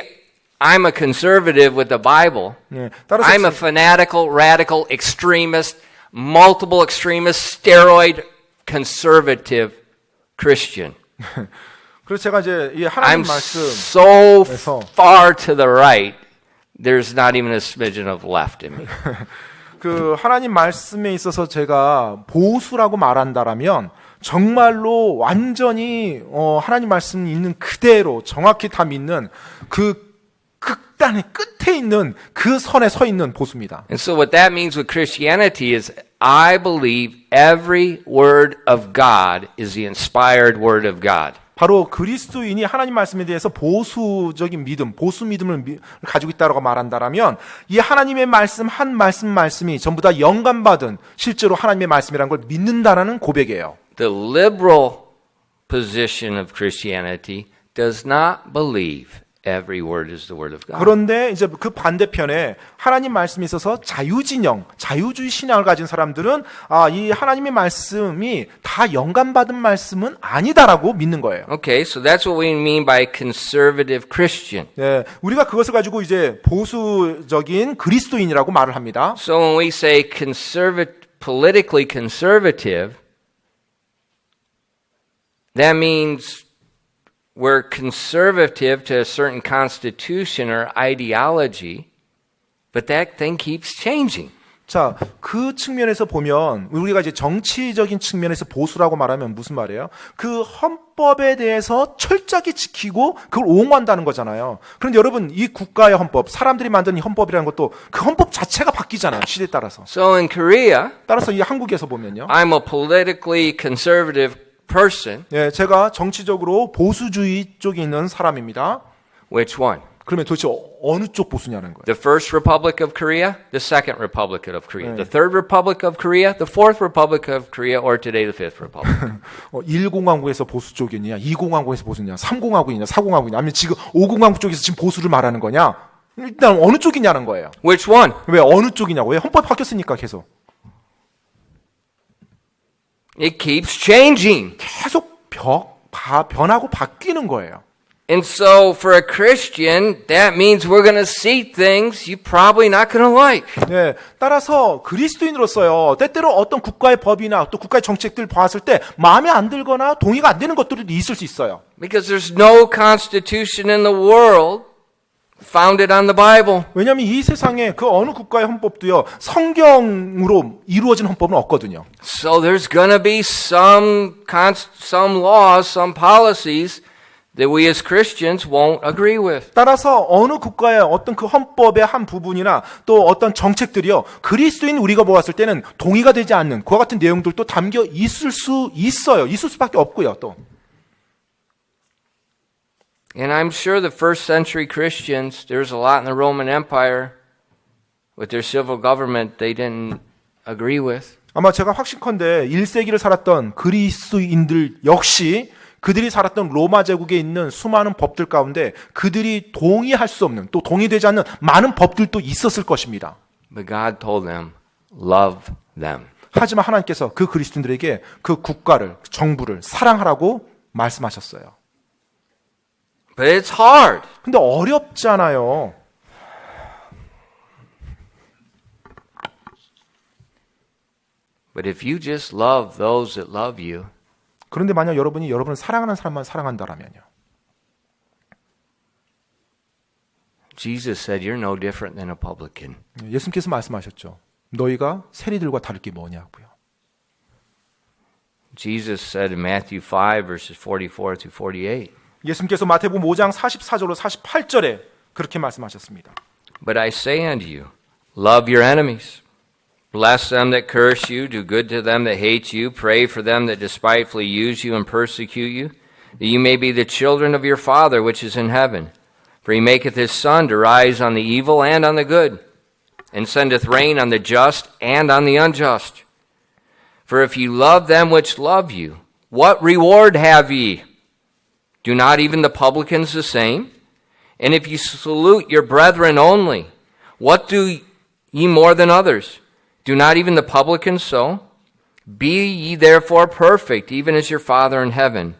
I'm a conservative with the Bible, 네, 따라서 I'm a fanatical, radical, extremist, multiple extremist, steroid conservative Christian. 그래서 제가 이제 이 하나님 I'm 말씀 so 그래서 far to the right, there's not even a smidgen of left in me. 그 하나님 말씀에 있어서 제가 보수라고 말한다라면 정말로 완전히 하나님 말씀 있는 그대로 정확히 다 믿는 그 극단의 끝에 있는 그 선에 서 있는 보수입니다. And so what that means with Christianity is I believe every word of God is the inspired word of God. 바로 그리스도인이 하나님 말씀에 대해서 보수적인 믿음, 보수 믿음을 가지고 있다고 말한다라면 이 하나님의 말씀 한 말씀이 전부 다 영감받은 실제로 하나님의 말씀이라는 걸 믿는다라는 고백이에요. The liberal position of Christianity does not believe every word is the word of God. 그런데 이제 그 반대편에 하나님 말씀에 있어서 자유진영, 자유주의 신앙을 가진 사람들은 이 하나님의 말씀이 다 영감받은 말씀은 아니다라고 믿는 거예요. Okay, so that's what we mean by conservative Christian. 네, 우리가 그것을 가지고 이제 보수적인 그리스도인이라고 말을 합니다. So when we say politically conservative, that means we're conservative to a certain constitution or ideology, but that thing keeps changing. 자, 그 측면에서 보면 우리가 이제 정치적인 측면에서 보수라고 말하면 무슨 말이에요? 그 헌법에 대해서 철저하게 지키고 그걸 옹호한다는 거잖아요. 그런데 여러분, 이 국가의 헌법, 사람들이 만든 이 헌법이라는 것도 그 헌법 자체가 바뀌잖아요. 시대에 따라서. So in Korea, 따라서 이 한국에서 보면요. I'm a politically conservative person. 예, 제가 정치적으로 보수주의 쪽에 있는 사람입니다. Which one? 그러면 도대체 어느 쪽 보수냐는 거예요. The First Republic of Korea, the Second Republic of Korea, the Third Republic of Korea, the Fourth Republic of Korea, or today the Fifth Republic. 1공화국에서 보수 쪽이냐, 2공화국에서 보수냐, 3공화국이냐, 4공화국이냐, 아니면 지금 5공화국 쪽에서 지금 보수를 말하는 거냐? 일단 어느 쪽이냐는 거예요. Which one? 왜 어느 쪽이냐고? 왜 헌법이 바뀌었으니까 계속. It keeps changing. 계속 변하고 바뀌는 거예요. And so for a Christian, that means we're going to see things you're probably not going to like. 네, 따라서 그리스도인으로서요, 때때로 어떤 국가의 법이나 또 국가의 정책들 봤을 때 마음에 안 들거나 동의가 안 되는 것들이 있을 수 있어요. Because there's no constitution in the world founded on the Bible. 왜냐하면 이 세상에 그 어느 국가의 헌법도요, 성경으로 이루어진 헌법은 없거든요. So there's going to be some laws, some policies that we as Christians won't agree with. 따라서 어느 국가의 어떤 그 헌법의 한 부분이나 또 어떤 정책들이요, 그리스도인 우리가 보았을 때는 동의가 되지 않는 그와 같은 내용들도 담겨 있을 수 있어요. 있을 수밖에 없고요, 또. And I'm sure the first century Christians, there's a lot in the Roman Empire with their civil government they didn't agree with. 아마 제가 확신컨대 1세기를 살았던 그리스도인들 역시 그들이 살았던 로마 제국에 있는 수많은 법들 가운데 그들이 동의할 수 없는, 또 동의되지 않는 많은 법들도 있었을 것입니다. But God told them, love them. 하지만 하나님께서 그 그리스도인들에게 그 국가를, 정부를 사랑하라고 말씀하셨어요. But it's hard. 근데 어렵잖아요. But if you just love those that love you, 그런데 만약 여러분이 여러분을 사랑하는 사람만 사랑한다라면요. Jesus said, you're no different than a publican. 예수님께서 말씀하셨죠. 너희가 세리들과 다를 게 뭐냐고요. Jesus said in Matthew 5, verses 44 through 48, 예수님께서 마태복음 5장 44절로 48절에 그렇게 말씀하셨습니다. But I say unto you, love your enemies. Bless them that curse you, do good to them that hate you, pray for them that despitefully use you and persecute you, that you may be the children of your Father which is in heaven. For he maketh his sun to rise on the evil and on the good, and sendeth rain on the just and on the unjust. For if you love them which love you, what reward have ye? Do not even the publicans the same? And if you salute your brethren only, what do ye more than others? Do not even the publicans so? Be ye therefore perfect, even as your Father in heaven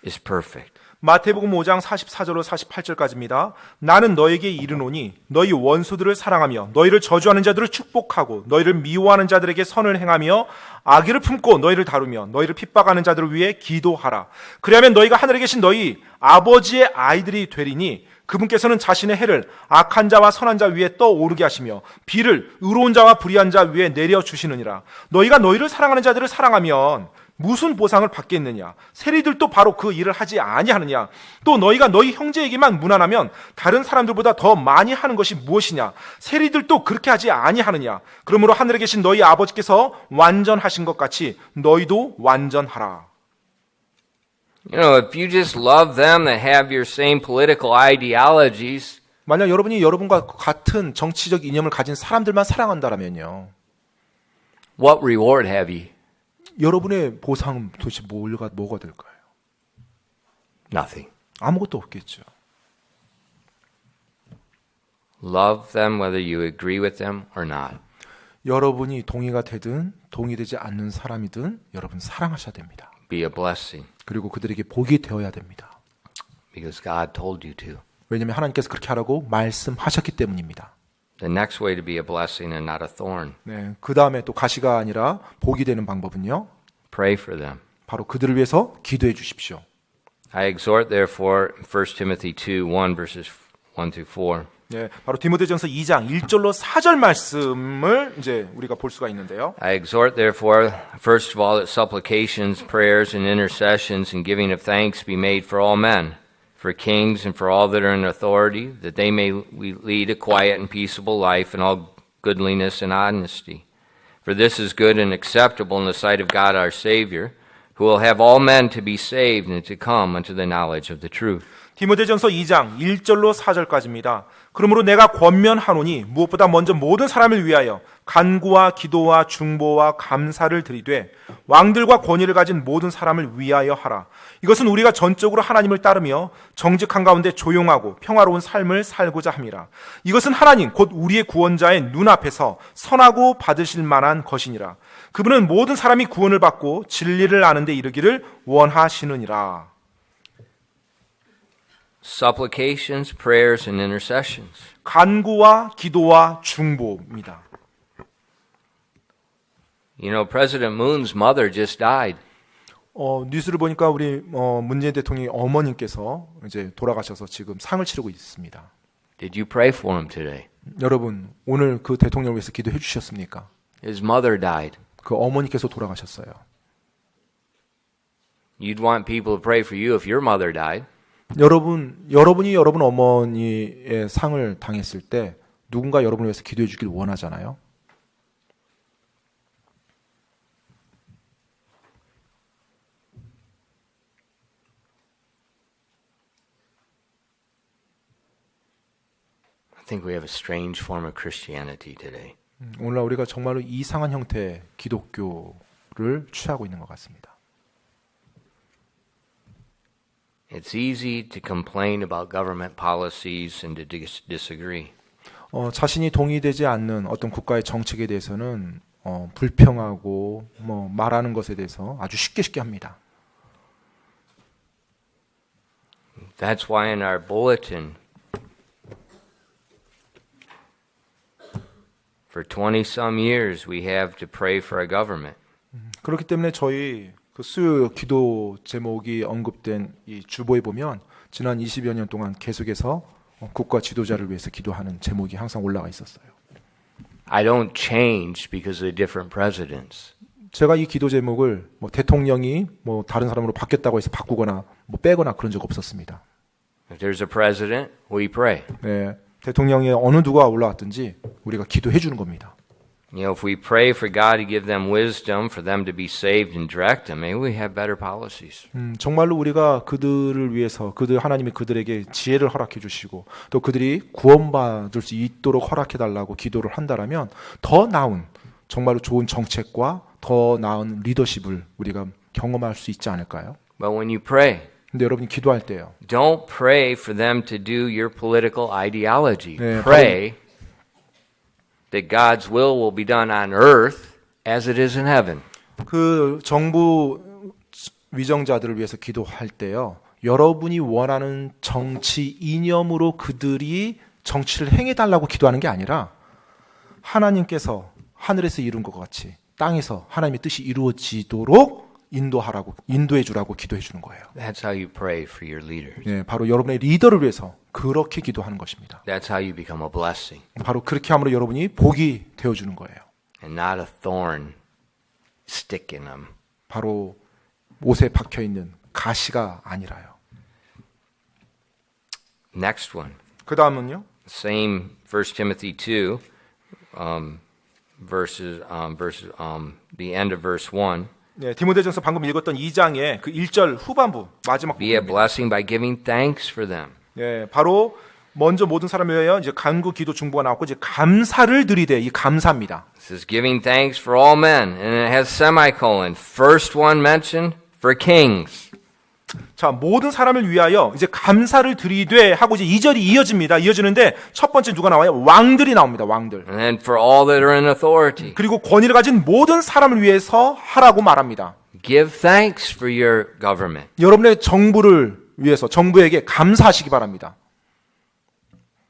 is perfect. 마태복음 5장 44절로 48절까지입니다. 나는 너에게 이르노니 너희 원수들을 사랑하며 너희를 저주하는 자들을 축복하고 너희를 미워하는 자들에게 선을 행하며 악의를 품고 너희를 다루며 너희를 핍박하는 자들을 위해 기도하라. 그리하면 너희가 하늘에 계신 너희 아버지의 아이들이 되리니 그분께서는 자신의 해를 악한 자와 선한 자 위에 떠오르게 하시며 비를 의로운 자와 불의한 자 위에 내려주시느니라. 너희가 너희를 사랑하는 자들을 사랑하면 무슨 보상을 받겠느냐? 세리들도 바로 그 일을 하지 아니하느냐? 또 너희가 너희 형제에게만 무난하면 다른 사람들보다 더 많이 하는 것이 무엇이냐? 세리들도 그렇게 하지 아니하느냐? 그러므로 하늘에 계신 너희 아버지께서 완전하신 것 같이 너희도 완전하라. You know, if you just love them that have your same political ideologies, 만약 여러분이 여러분과 같은 정치적 이념을 가진 사람들만 사랑한다라면요. what reward have ye? 여러분의 보상은 도대체 뭐가 될까요? Nothing. 아무것도 없겠죠. Love them whether you agree with them or not. 여러분이 동의가 되든 동의되지 않는 사람이든 여러분 사랑하셔야 됩니다. Be a blessing 그리고 그들에게 복이 되어야 됩니다. because God told you to. 왜냐하면 하나님께서 그렇게 하라고 말씀하셨기 때문입니다. The next way to be a blessing and not a thorn. 네, 그 다음에 또 가시가 아니라 복이 되는 방법은요. Pray for them. 바로 그들을 위해서 기도해 주십시오. I exhort therefore 1 Timothy 2:1 verses 1 through 4. 네, 바로 디모데전서 2장 1절로 4절 말씀을 이제 우리가 볼 수가 있는데요. I exhort therefore first of all that supplications, prayers and intercessions and giving of thanks be made for all men, for kings and for all that are in authority, that they may lead a quiet and peaceable life in all goodliness and honesty. For this is good and acceptable in the sight of God our Savior, who will have all men to be saved and to come unto the knowledge of the truth. 디모데전서 2장 1절로 4절까지입니다. 그러므로 내가 권면하노니 무엇보다 먼저 모든 사람을 위하여 간구와 기도와 중보와 감사를 드리되 왕들과 권위를 가진 모든 사람을 위하여 하라. 이것은 우리가 전적으로 하나님을 따르며 정직한 가운데 조용하고 평화로운 삶을 살고자 함이라. 이것은 하나님 곧 우리의 구원자의 눈앞에서 선하고 받으실 만한 것이니라. 그분은 모든 사람이 구원을 받고 진리를 아는 데 이르기를 원하시느니라. Supplications, prayers, and intercessions. 간구와 기도와 중보입니다. You know, President Moon's mother just died. 뉴스를 보니까 우리 문재인 대통령의 어머님께서 이제 돌아가셔서 지금 상을 치르고 있습니다. Did you pray for him today? 여러분 오늘 그 대통령을 위해서 기도해 주셨습니까? His mother died. 그 어머니께서 돌아가셨어요. You'd want people to pray for you if your mother died. 여러분이 여러분 어머니의 상을 당했을 때 누군가 여러분을 위해서 기도해 주길 원하잖아요. I think we have a strange form of Christianity today. 오늘날 우리가 정말로 이상한 형태의 기독교를 취하고 있는 것 같습니다. It's easy to complain about government policies and to disagree. 자신이 동의되지 않는 어떤 국가의 정책에 대해서는 불평하고 말하는 것에 대해서 아주 쉽게 합니다. That's why in our bulletin for 20-some years we have to pray for our government. 그렇기 때문에 저희 그 수요 기도 제목이 언급된 이 주보에 보면 지난 20여 년 동안 계속해서 국가 지도자를 위해서 기도하는 제목이 항상 올라가 있었어요. I don't change because of different presidents. 제가 이 기도 제목을 대통령이 다른 사람으로 바뀌었다고 해서 바꾸거나 빼거나 그런 적 없었습니다. If there's a president, we pray. 네, 대통령의 어느 누가 올라왔든지 우리가 기도해 주는 겁니다. You know, if we pray for God to give them wisdom, for them to be saved and direct them, maybe we have better policies. 정말로 우리가 그들을 위해서 하나님이 그들에게 지혜를 허락해 주시고 또 그들이 구원받을 수 있도록 허락해 달라고 기도를 한다라면 더 나은 정말로 좋은 정책과 더 나은 리더십을 우리가 경험할 수 있지 않을까요? But when you pray, 근데 여러분이 기도할 때요. don't pray for them to do your political ideology. 네, Pray that God's will be done on earth as it is in heaven. 그 정부 위정자들을 위해서 기도할 때요. 여러분이 원하는 정치 이념으로 그들이 정치를 행해달라고 기도하는 게 아니라 하나님께서 하늘에서 이룬 것 같이 땅에서 하나님의 뜻이 이루어지도록 인도해 주라고 기도해 주는 거예요. That's how you pray for your leaders. 예, 바로 여러분의 리더를 위해서 그렇게 기도하는 것입니다. That's how you become a blessing 바로 그렇게 함으로 여러분이 복이 되어 주는 거예요. and not a thorn stick in them. 바로 옷에 박혀 있는 가시가 아니라요. Next one. 그 다음은요. Same 1 Timothy 2, the end of verse 1. 네, 디모데전서 방금 읽었던 2장의 그 1절 후반부 마지막 Be a 부분입니다. blessing by giving thanks for them. 예, 바로 먼저 모든 사람을 위하여 이제 간구, 기도, 중보가 나왔고 이제 감사를 드리되 이 감사입니다. It says giving thanks for all men, and it has semicolon. First one mentioned for kings. 자, 모든 사람을 위하여 이제 감사를 드리되 하고 이제 2절이 이어지는데 첫 번째 누가 나와요? 왕들이 나옵니다. 왕들. And then for all that are in authority. 그리고 권위를 가진 모든 사람을 위해서 하라고 말합니다. Give thanks for your government. 여러분의 정부를 위해서 정부에게 감사하시기 바랍니다.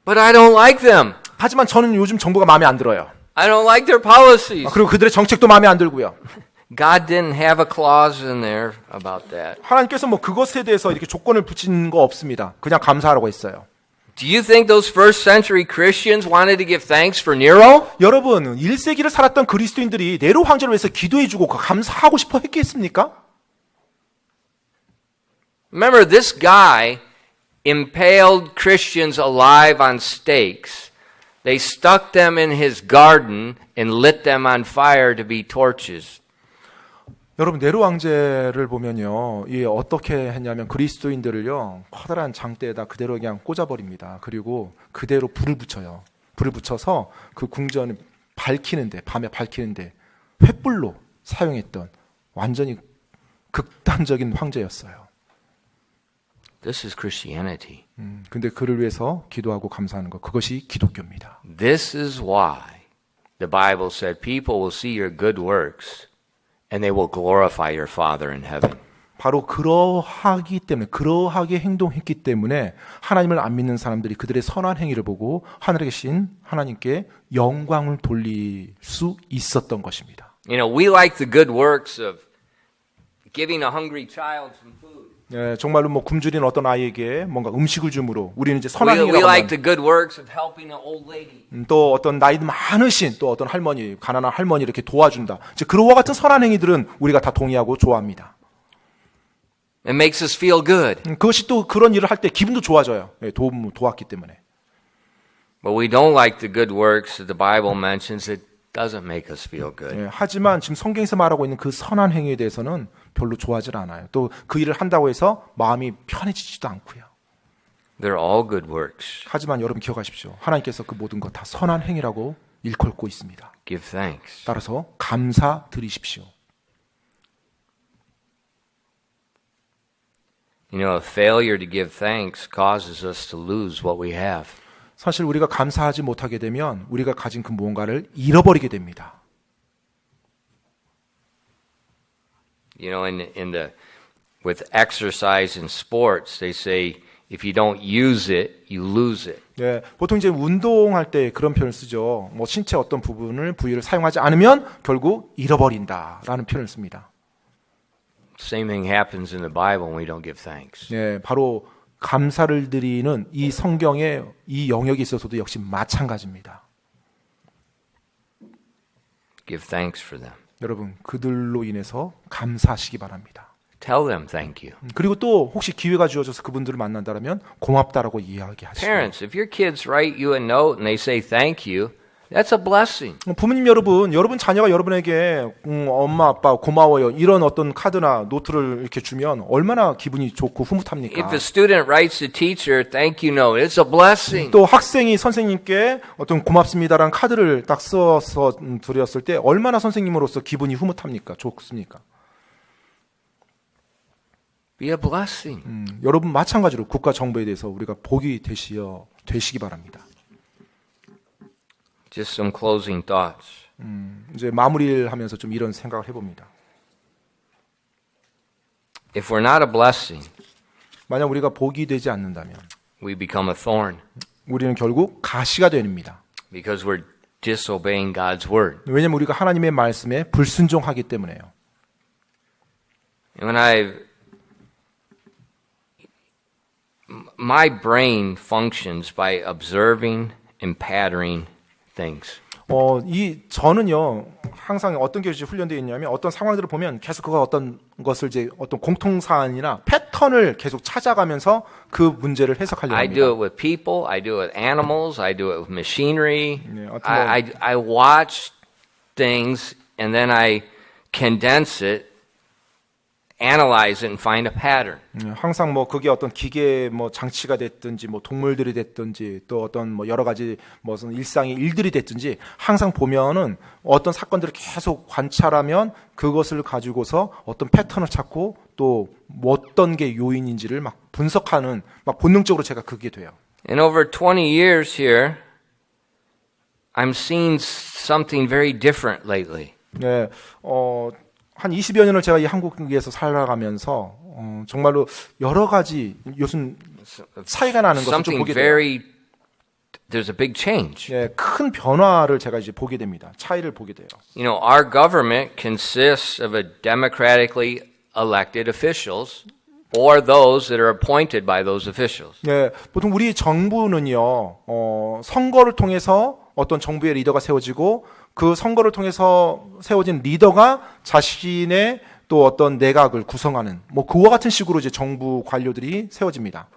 But I don't like them. 하지만 저는 요즘 정부가 마음에 안 들어요. I don't like their policies. 그리고 그들의 정책도 마음에 안 들고요. God didn't have a clause in there about that. 하나님께서 뭐 그것에 대해서 이렇게 조건을 붙인 거 없습니다. 그냥 감사하라고 했어요. Do you think those first century Christians wanted to give thanks for Nero? 여러분, 1세기를 살았던 그리스도인들이 네로 황제를 위해서 기도해주고 감사하고 싶어 했겠습니까? Remember, this guy impaled Christians alive on stakes. They stuck them in his garden and lit them on fire to be torches. 여러분, 네로 황제를 보면요, 이 어떻게 했냐면 그리스도인들을요 커다란 장대에다 그대로 그냥 꽂아버립니다. 그리고 그대로 불을 붙여요. 불을 붙여서 그 궁전을 밝히는데, 밤에 밝히는데 횃불로 사용했던 완전히 극단적인 황제였어요. This is Christianity. 근데 그를 위해서 기도하고 감사하는 것, 그것이 기독교입니다. This is why the Bible said people will see your good works and they will glorify your Father in heaven. 바로 그러하게 행동했기 때문에 하나님을 안 믿는 사람들이 그들의 선한 행위를 보고 하늘에 계신 하나님께 영광을 돌릴 수 있었던 것입니다. You know, we like the good works of giving a hungry child some food. 예, 정말로 뭐 굶주린 어떤 아이에게 뭔가 음식을 줌으로 우리는 이제 선한 We 행위라고 like 하면 the good works of helping an old lady. 또 어떤 나이 많으신 또 어떤 할머니, 가난한 할머니 이렇게 도와준다. 이제 그와 같은 선한 행위들은 우리가 다 동의하고 좋아합니다. It makes us feel good. 그것이 또 그런 일을 할 때 기분도 좋아져요. 예, 도왔기 때문에. But we don't like the good works that the Bible mentions. It doesn't make us feel good. 예, 하지만 지금 성경에서 말하고 있는 그 선한 행위에 대해서는 별로 좋아하지 않아요. 또 그 일을 한다고 해서 마음이 편해지지도 않고요. They're all good works. 하지만 여러분 기억하십시오. 하나님께서 그 모든 것 다 선한 행위라고 일컬고 있습니다. Give thanks. 따라서 감사드리십시오. You know, a failure to give thanks causes us to lose what we have. 사실 우리가 감사하지 못하게 되면 우리가 가진 그 무언가를 잃어버리게 됩니다. You know, with exercise and sports, they say if you don't use it, you lose it. 예, 보통 이제 운동할 때 그런 표현을 쓰죠. 뭐 신체 어떤 부위를 사용하지 않으면 결국 잃어버린다라는 표현을 씁니다. Same thing happens in the Bible when we don't give thanks. 예, 바로 감사를 드리는 이 성경의 이 영역에 있어서도 역시 마찬가지입니다. Give thanks for them. 여러분, 그들로 인해서 감사하시기 바랍니다. Tell them thank you. 그리고 또 혹시 기회가 주어져서 그분들을 만난다면 고맙다라고 이야기하시고. Parents, if your kids write you a note and they say thank you, that's a blessing. 부모님 여러분 자녀가 여러분에게 엄마 아빠 고마워요 이런 어떤 카드나 노트를 이렇게 주면 얼마나 기분이 좋고 흐뭇합니까? If a student writes the teacher thank you note, it's a blessing. 또 학생이 선생님께 어떤 고맙습니다라는 카드를 딱 써서 드렸을 때 얼마나 선생님으로서 기분이 흐뭇합니까? 좋습니까? Be a blessing. 여러분 마찬가지로 국가 정부에 대해서 우리가 복이 되시기 바랍니다. Just some closing thoughts. 이제 마무리를 하면서 좀 이런 생각을 해봅니다. If we're not a blessing, 만약 우리가 복이 되지 않는다면 we become a thorn 우리는 결국 가시가 됩니다. because we're disobeying God's word. 왜냐하면 우리가 하나님의 말씀에 불순종하기 때문에요. When my brain functions by observing and patterning things. 저는요, 항상 어떤 게 훈련되어 있냐면 어떤 상황들을 보면 계속 그거 어떤 것을 이제 어떤 공통사안이나 패턴을 계속 찾아가면서 그 문제를 해석하려고 I 합니다. do it with people, I do it with animals, I do it with machinery. 네, 어떤 I watch things and then I condense it, analyze it and find a pattern. 항상 뭐 그게 어떤 기계 뭐 장치가 됐든지 뭐 동물들이 됐든지 또 어떤 뭐 여러 가지 무슨 일상의 일들이 됐든지 항상 보면은 어떤 사건들을 계속 관찰하면 그것을 가지고서 어떤 패턴을 찾고 또 어떤 게 요인인지를 막 분석하는 막 본능적으로 제가 그게 돼요. And over 20 years here, I'm seeing something very different lately. 네, 한 20여 년을 제가 이 한국에서 살아가면서 정말로 여러 가지 요즘 차이가 나는 것을 좀 Something 보게 돼요. very, there's a big change. 예, 큰 변화를 제가 이제 보게 됩니다. 차이를 보게 돼요. You know, our government consists of a democratically elected officials or those that are appointed by those officials. 예, 보통 우리 정부는요, 선거를 통해서 어떤 정부의 리더가 세워지고 그 선거를 통해서 세워진 리더가 자신의 또 어떤 내각을 구성하는 뭐 그와 같은 식으로 이제 정부 관료들이 세워집니다.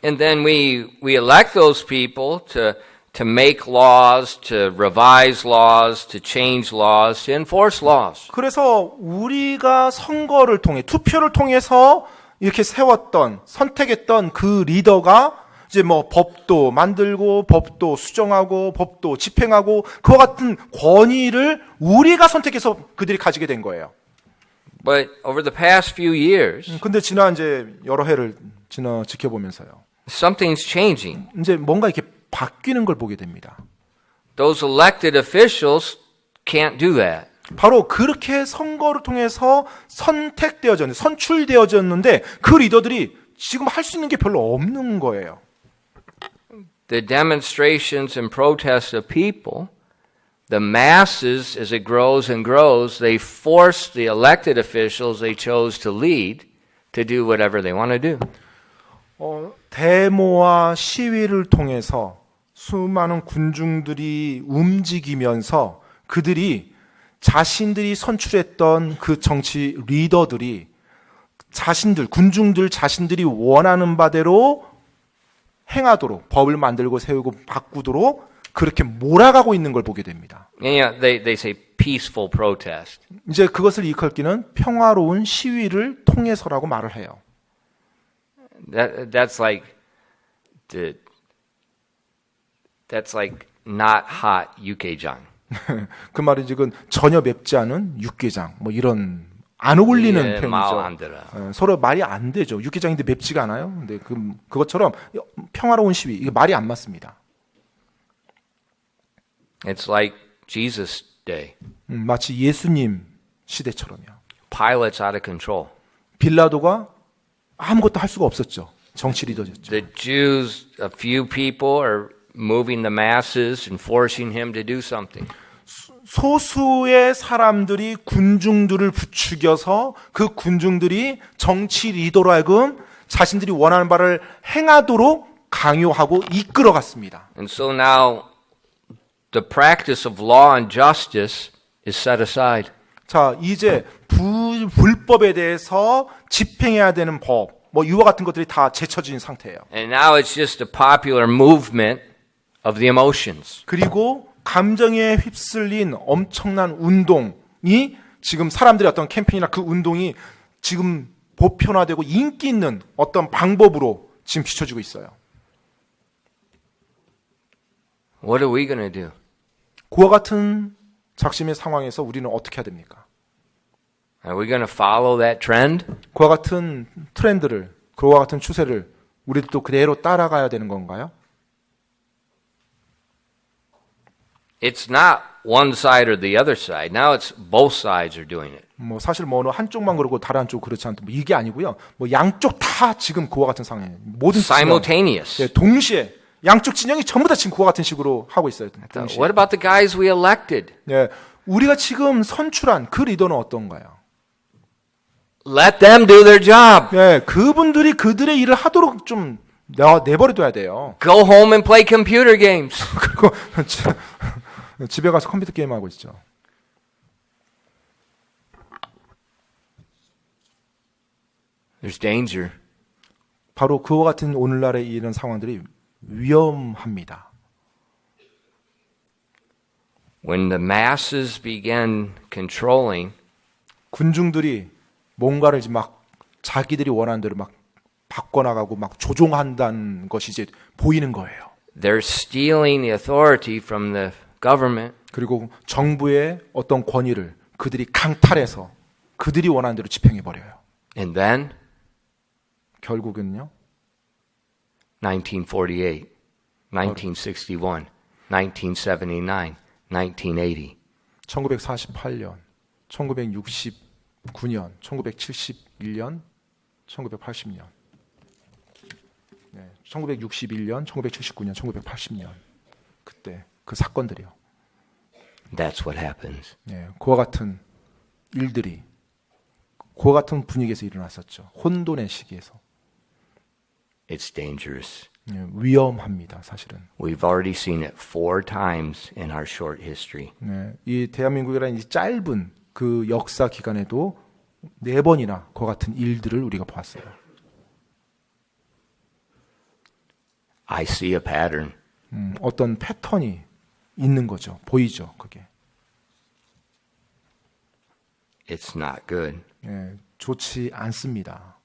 And then we elect those people to make laws, to revise laws, to change laws, to enforce laws. 그래서 우리가 선거를 통해 투표를 통해서 이렇게 세웠던 선택했던 그 리더가 이제 뭐 법도 만들고 법도 수정하고 법도 집행하고 그와 같은 권위를 우리가 선택해서 그들이 가지게 된 거예요. But over the past few years, 근데 지난 이제 여러 해를 지켜보면서요. something's changing. 이제 뭔가 이렇게 바뀌는 걸 보게 됩니다. Those elected officials can't do that. 바로 그렇게 선거를 통해서 선출되어졌는데 그 리더들이 지금 할 수 있는 게 별로 없는 거예요. The demonstrations and protests of people, the masses, as it grows and grows, they force the elected officials they chose to lead to do whatever they want to do. 데모와 시위를 통해서 수많은 군중들이 움직이면서 그들이 자신들이 선출했던 그 정치 리더들이 군중들 자신들이 원하는 바대로 행하도록 법을 만들고 세우고 바꾸도록 그렇게 몰아가고 있는 걸 보게 됩니다. And they say peaceful protest. 이제 그것을 일컬기는 평화로운 시위를 통해서라고 말을 해요. That's like not hot 육개장. 그 말이 지금 전혀 맵지 않은 육개장 뭐 이런 안 어울리는 말 표현이죠. 안 들어. 서로 말이 안 되죠. 육개장인데 맵지가 않아요. 근데 그것처럼 평화로운 시위 이게 말이 안 맞습니다. It's like Jesus' day. 마치 예수님 시대처럼요. Pilate's out of control. 빌라도가 아무것도 할 수가 없었죠. 정치 리더였죠. The Jews, a few people are moving the masses and forcing him to do something. 소수의 사람들이 군중들을 부추겨서 그 군중들이 정치 리더로 하여금 자신들이 원하는 바를 행하도록 강요하고 이끌어갔습니다. And so now the practice of law and justice is set aside. 자, 이제 불법에 대해서 집행해야 되는 법, 뭐 이와 같은 것들이 다 제쳐진 상태예요. And now it's just a popular movement of the emotions. 그리고 감정에 휩쓸린 엄청난 운동이 지금 사람들의 어떤 캠페인이나 그 운동이 지금 보편화되고 인기 있는 어떤 방법으로 지금 비춰지고 있어요. What are we going to do? 그와 같은 작심의 상황에서 우리는 어떻게 해야 됩니까? Are we going to follow that trend? 그와 같은 트렌드를, 그와 같은 추세를 우리도 또 그대로 따라가야 되는 건가요? It's not one side or the other side. Now it's both sides are doing it. 뭐 사실 뭐 어느 한쪽만 그러고 다른 한쪽 그렇지 않다. 뭐 이게 아니고요. 뭐 양쪽 다 지금 그와 같은 상황이에요. 모든 진영, Simultaneous. 예, 동시에 양쪽 진영이 전부 다 지금 그와 같은 식으로 하고 있어요. 동시에. What about the guys we elected? 예, 우리가 지금 선출한 그 리더는 어떤가요? Let them do their job. 예, 그분들이 그들의 일을 하도록 좀 내버려둬야 돼요. Go home and play computer games. 그리고 집에 가서 컴퓨터 게임 하고 있죠. There's danger. 바로 그와 같은 오늘날의 이런 상황들이 위험합니다. When the masses begin controlling, 군중들이 뭔가를 이제 막 자기들이 원하는 대로 막 바꿔나가고 막 조종한다는 것이 이제 보이는 거예요. they're stealing the authority from the government. 그리고 정부의 어떤 권위를 그들이 강탈해서 그들이 원하는 대로 집행해 버려요. And then 결국은요. 1948, 1961, 1979, 1980. 1948년, 1969년, 1971년, 1980년. 네, 1961년, 1979년, 1980년. 그때 그 사건들이요. That's what happens. 네, 그와 같은 일들이 그와 같은 분위기에서 일어났었죠. 혼돈의 시기에서. It's dangerous. 네, 위험합니다, 사실은. We've already seen it 4 times in our short history. 네, 이 대한민국이라는 이 짧은 그 역사 기간에도 4번이나 그와 같은 일들을 우리가 보았어요. I see a pattern. 어떤 패턴이 있는 거죠. 보이죠, 그게. It's not good. 네, 좋지 않습니다.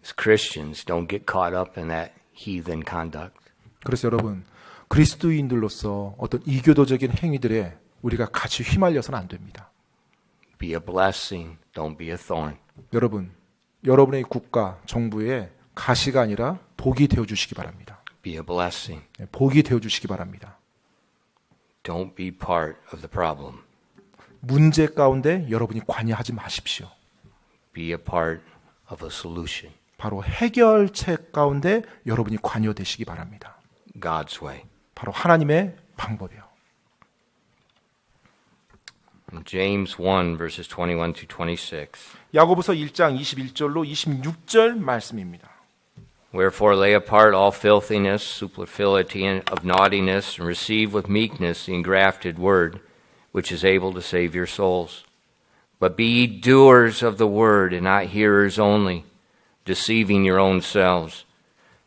As Christians, don't get caught up in that heathen conduct. 그래서 여러분, 그리스도인들로서 어떤 이교도적인 행위들에 우리가 같이 휘말려서는 안 됩니다. Be a blessing, don't be a thorn. 여러분, 여러분의 국가, 정부에 가시가 아니라 복이 되어주시기 바랍니다. Be a blessing. 네, 복이 되어주시기 바랍니다. Don't be part of the problem. 문제 가운데 여러분이 관여하지 마십시오. Be a part of a solution. 바로 해결책 가운데 여러분이 관여되시기 바랍니다. God's way. 바로 하나님의 방법이요. James 1 verses 21 to 26. 야고보서 1장 21절로 26절 말씀입니다. Wherefore lay apart all filthiness, superfluity of naughtiness, and receive with meekness the engrafted word, which is able to save your souls. But be ye doers of the word, and not hearers only, deceiving your own selves.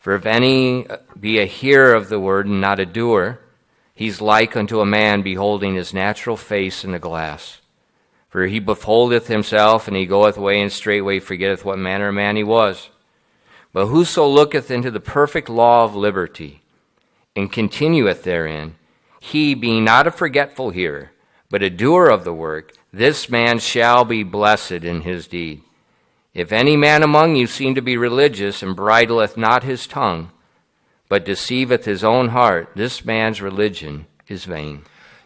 For if any be a hearer of the word, and not a doer, he's like unto a man beholding his natural face in the glass. For he beholdeth himself, and he goeth away, and straightway forgetteth what manner of man he was. But whoso looketh into the perfect law of liberty, and continueth therein, he being not a forgetful hearer, but a doer of the work, this man shall be blessed in his deed. If any man among you seem to be religious, and bridleth not his tongue, but deceiveth his own heart, this man's religion is vain.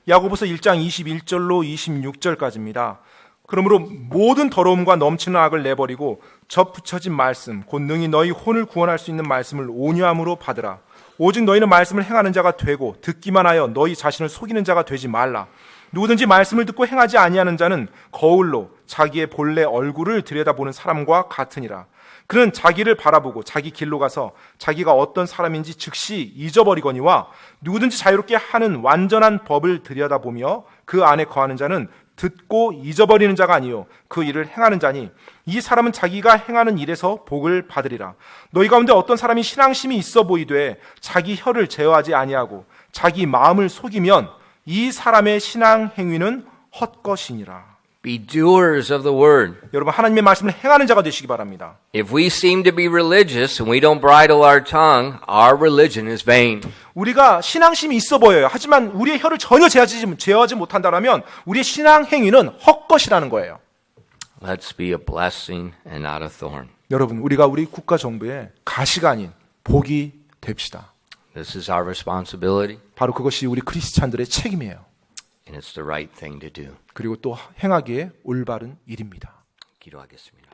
야고보서 1장 21절로 26절까지입니다. 그러므로 모든 더러움과 넘치는 악을 내버리고 접붙여진 말씀, 곧 능히 너희 혼을 구원할 수 있는 말씀을 온유함으로 받으라. 오직 너희는 말씀을 행하는 자가 되고 듣기만 하여 너희 자신을 속이는 자가 되지 말라. 누구든지 말씀을 듣고 행하지 아니하는 자는 거울로 자기의 본래 얼굴을 들여다보는 사람과 같으니라. 그는 자기를 바라보고 자기 길로 가서 자기가 어떤 사람인지 즉시 잊어버리거니와 누구든지 자유롭게 하는 완전한 법을 들여다보며 그 안에 거하는 자는 듣고 잊어버리는 자가 아니요 그 일을 행하는 자니 이 사람은 자기가 행하는 일에서 복을 받으리라. 너희 가운데 어떤 사람이 신앙심이 있어 보이되 자기 혀를 제어하지 아니하고 자기 마음을 속이면 이 사람의 신앙 행위는 헛것이니라. Be doers of the word. 여러분, 하나님의 말씀을 행하는 자가 되시기 바랍니다. If we seem to be religious and we don't bridle our tongue, our religion is vain. 우리가 신앙심이 있어 보여요. 하지만 우리의 혀를 전혀 제어하지 못한다면 우리의 신앙 행위는 헛것이라는 거예요. Let's be a blessing and not a thorn. 여러분, 우리가 우리 국가 정부의 가시가 아닌 복이 됩시다. This is our responsibility. 바로 그것이 우리 크리스찬들의 책임이에요. and it's the right thing to do. 그리고 또 행하기에 올바른 일입니다. 기도하겠습니다.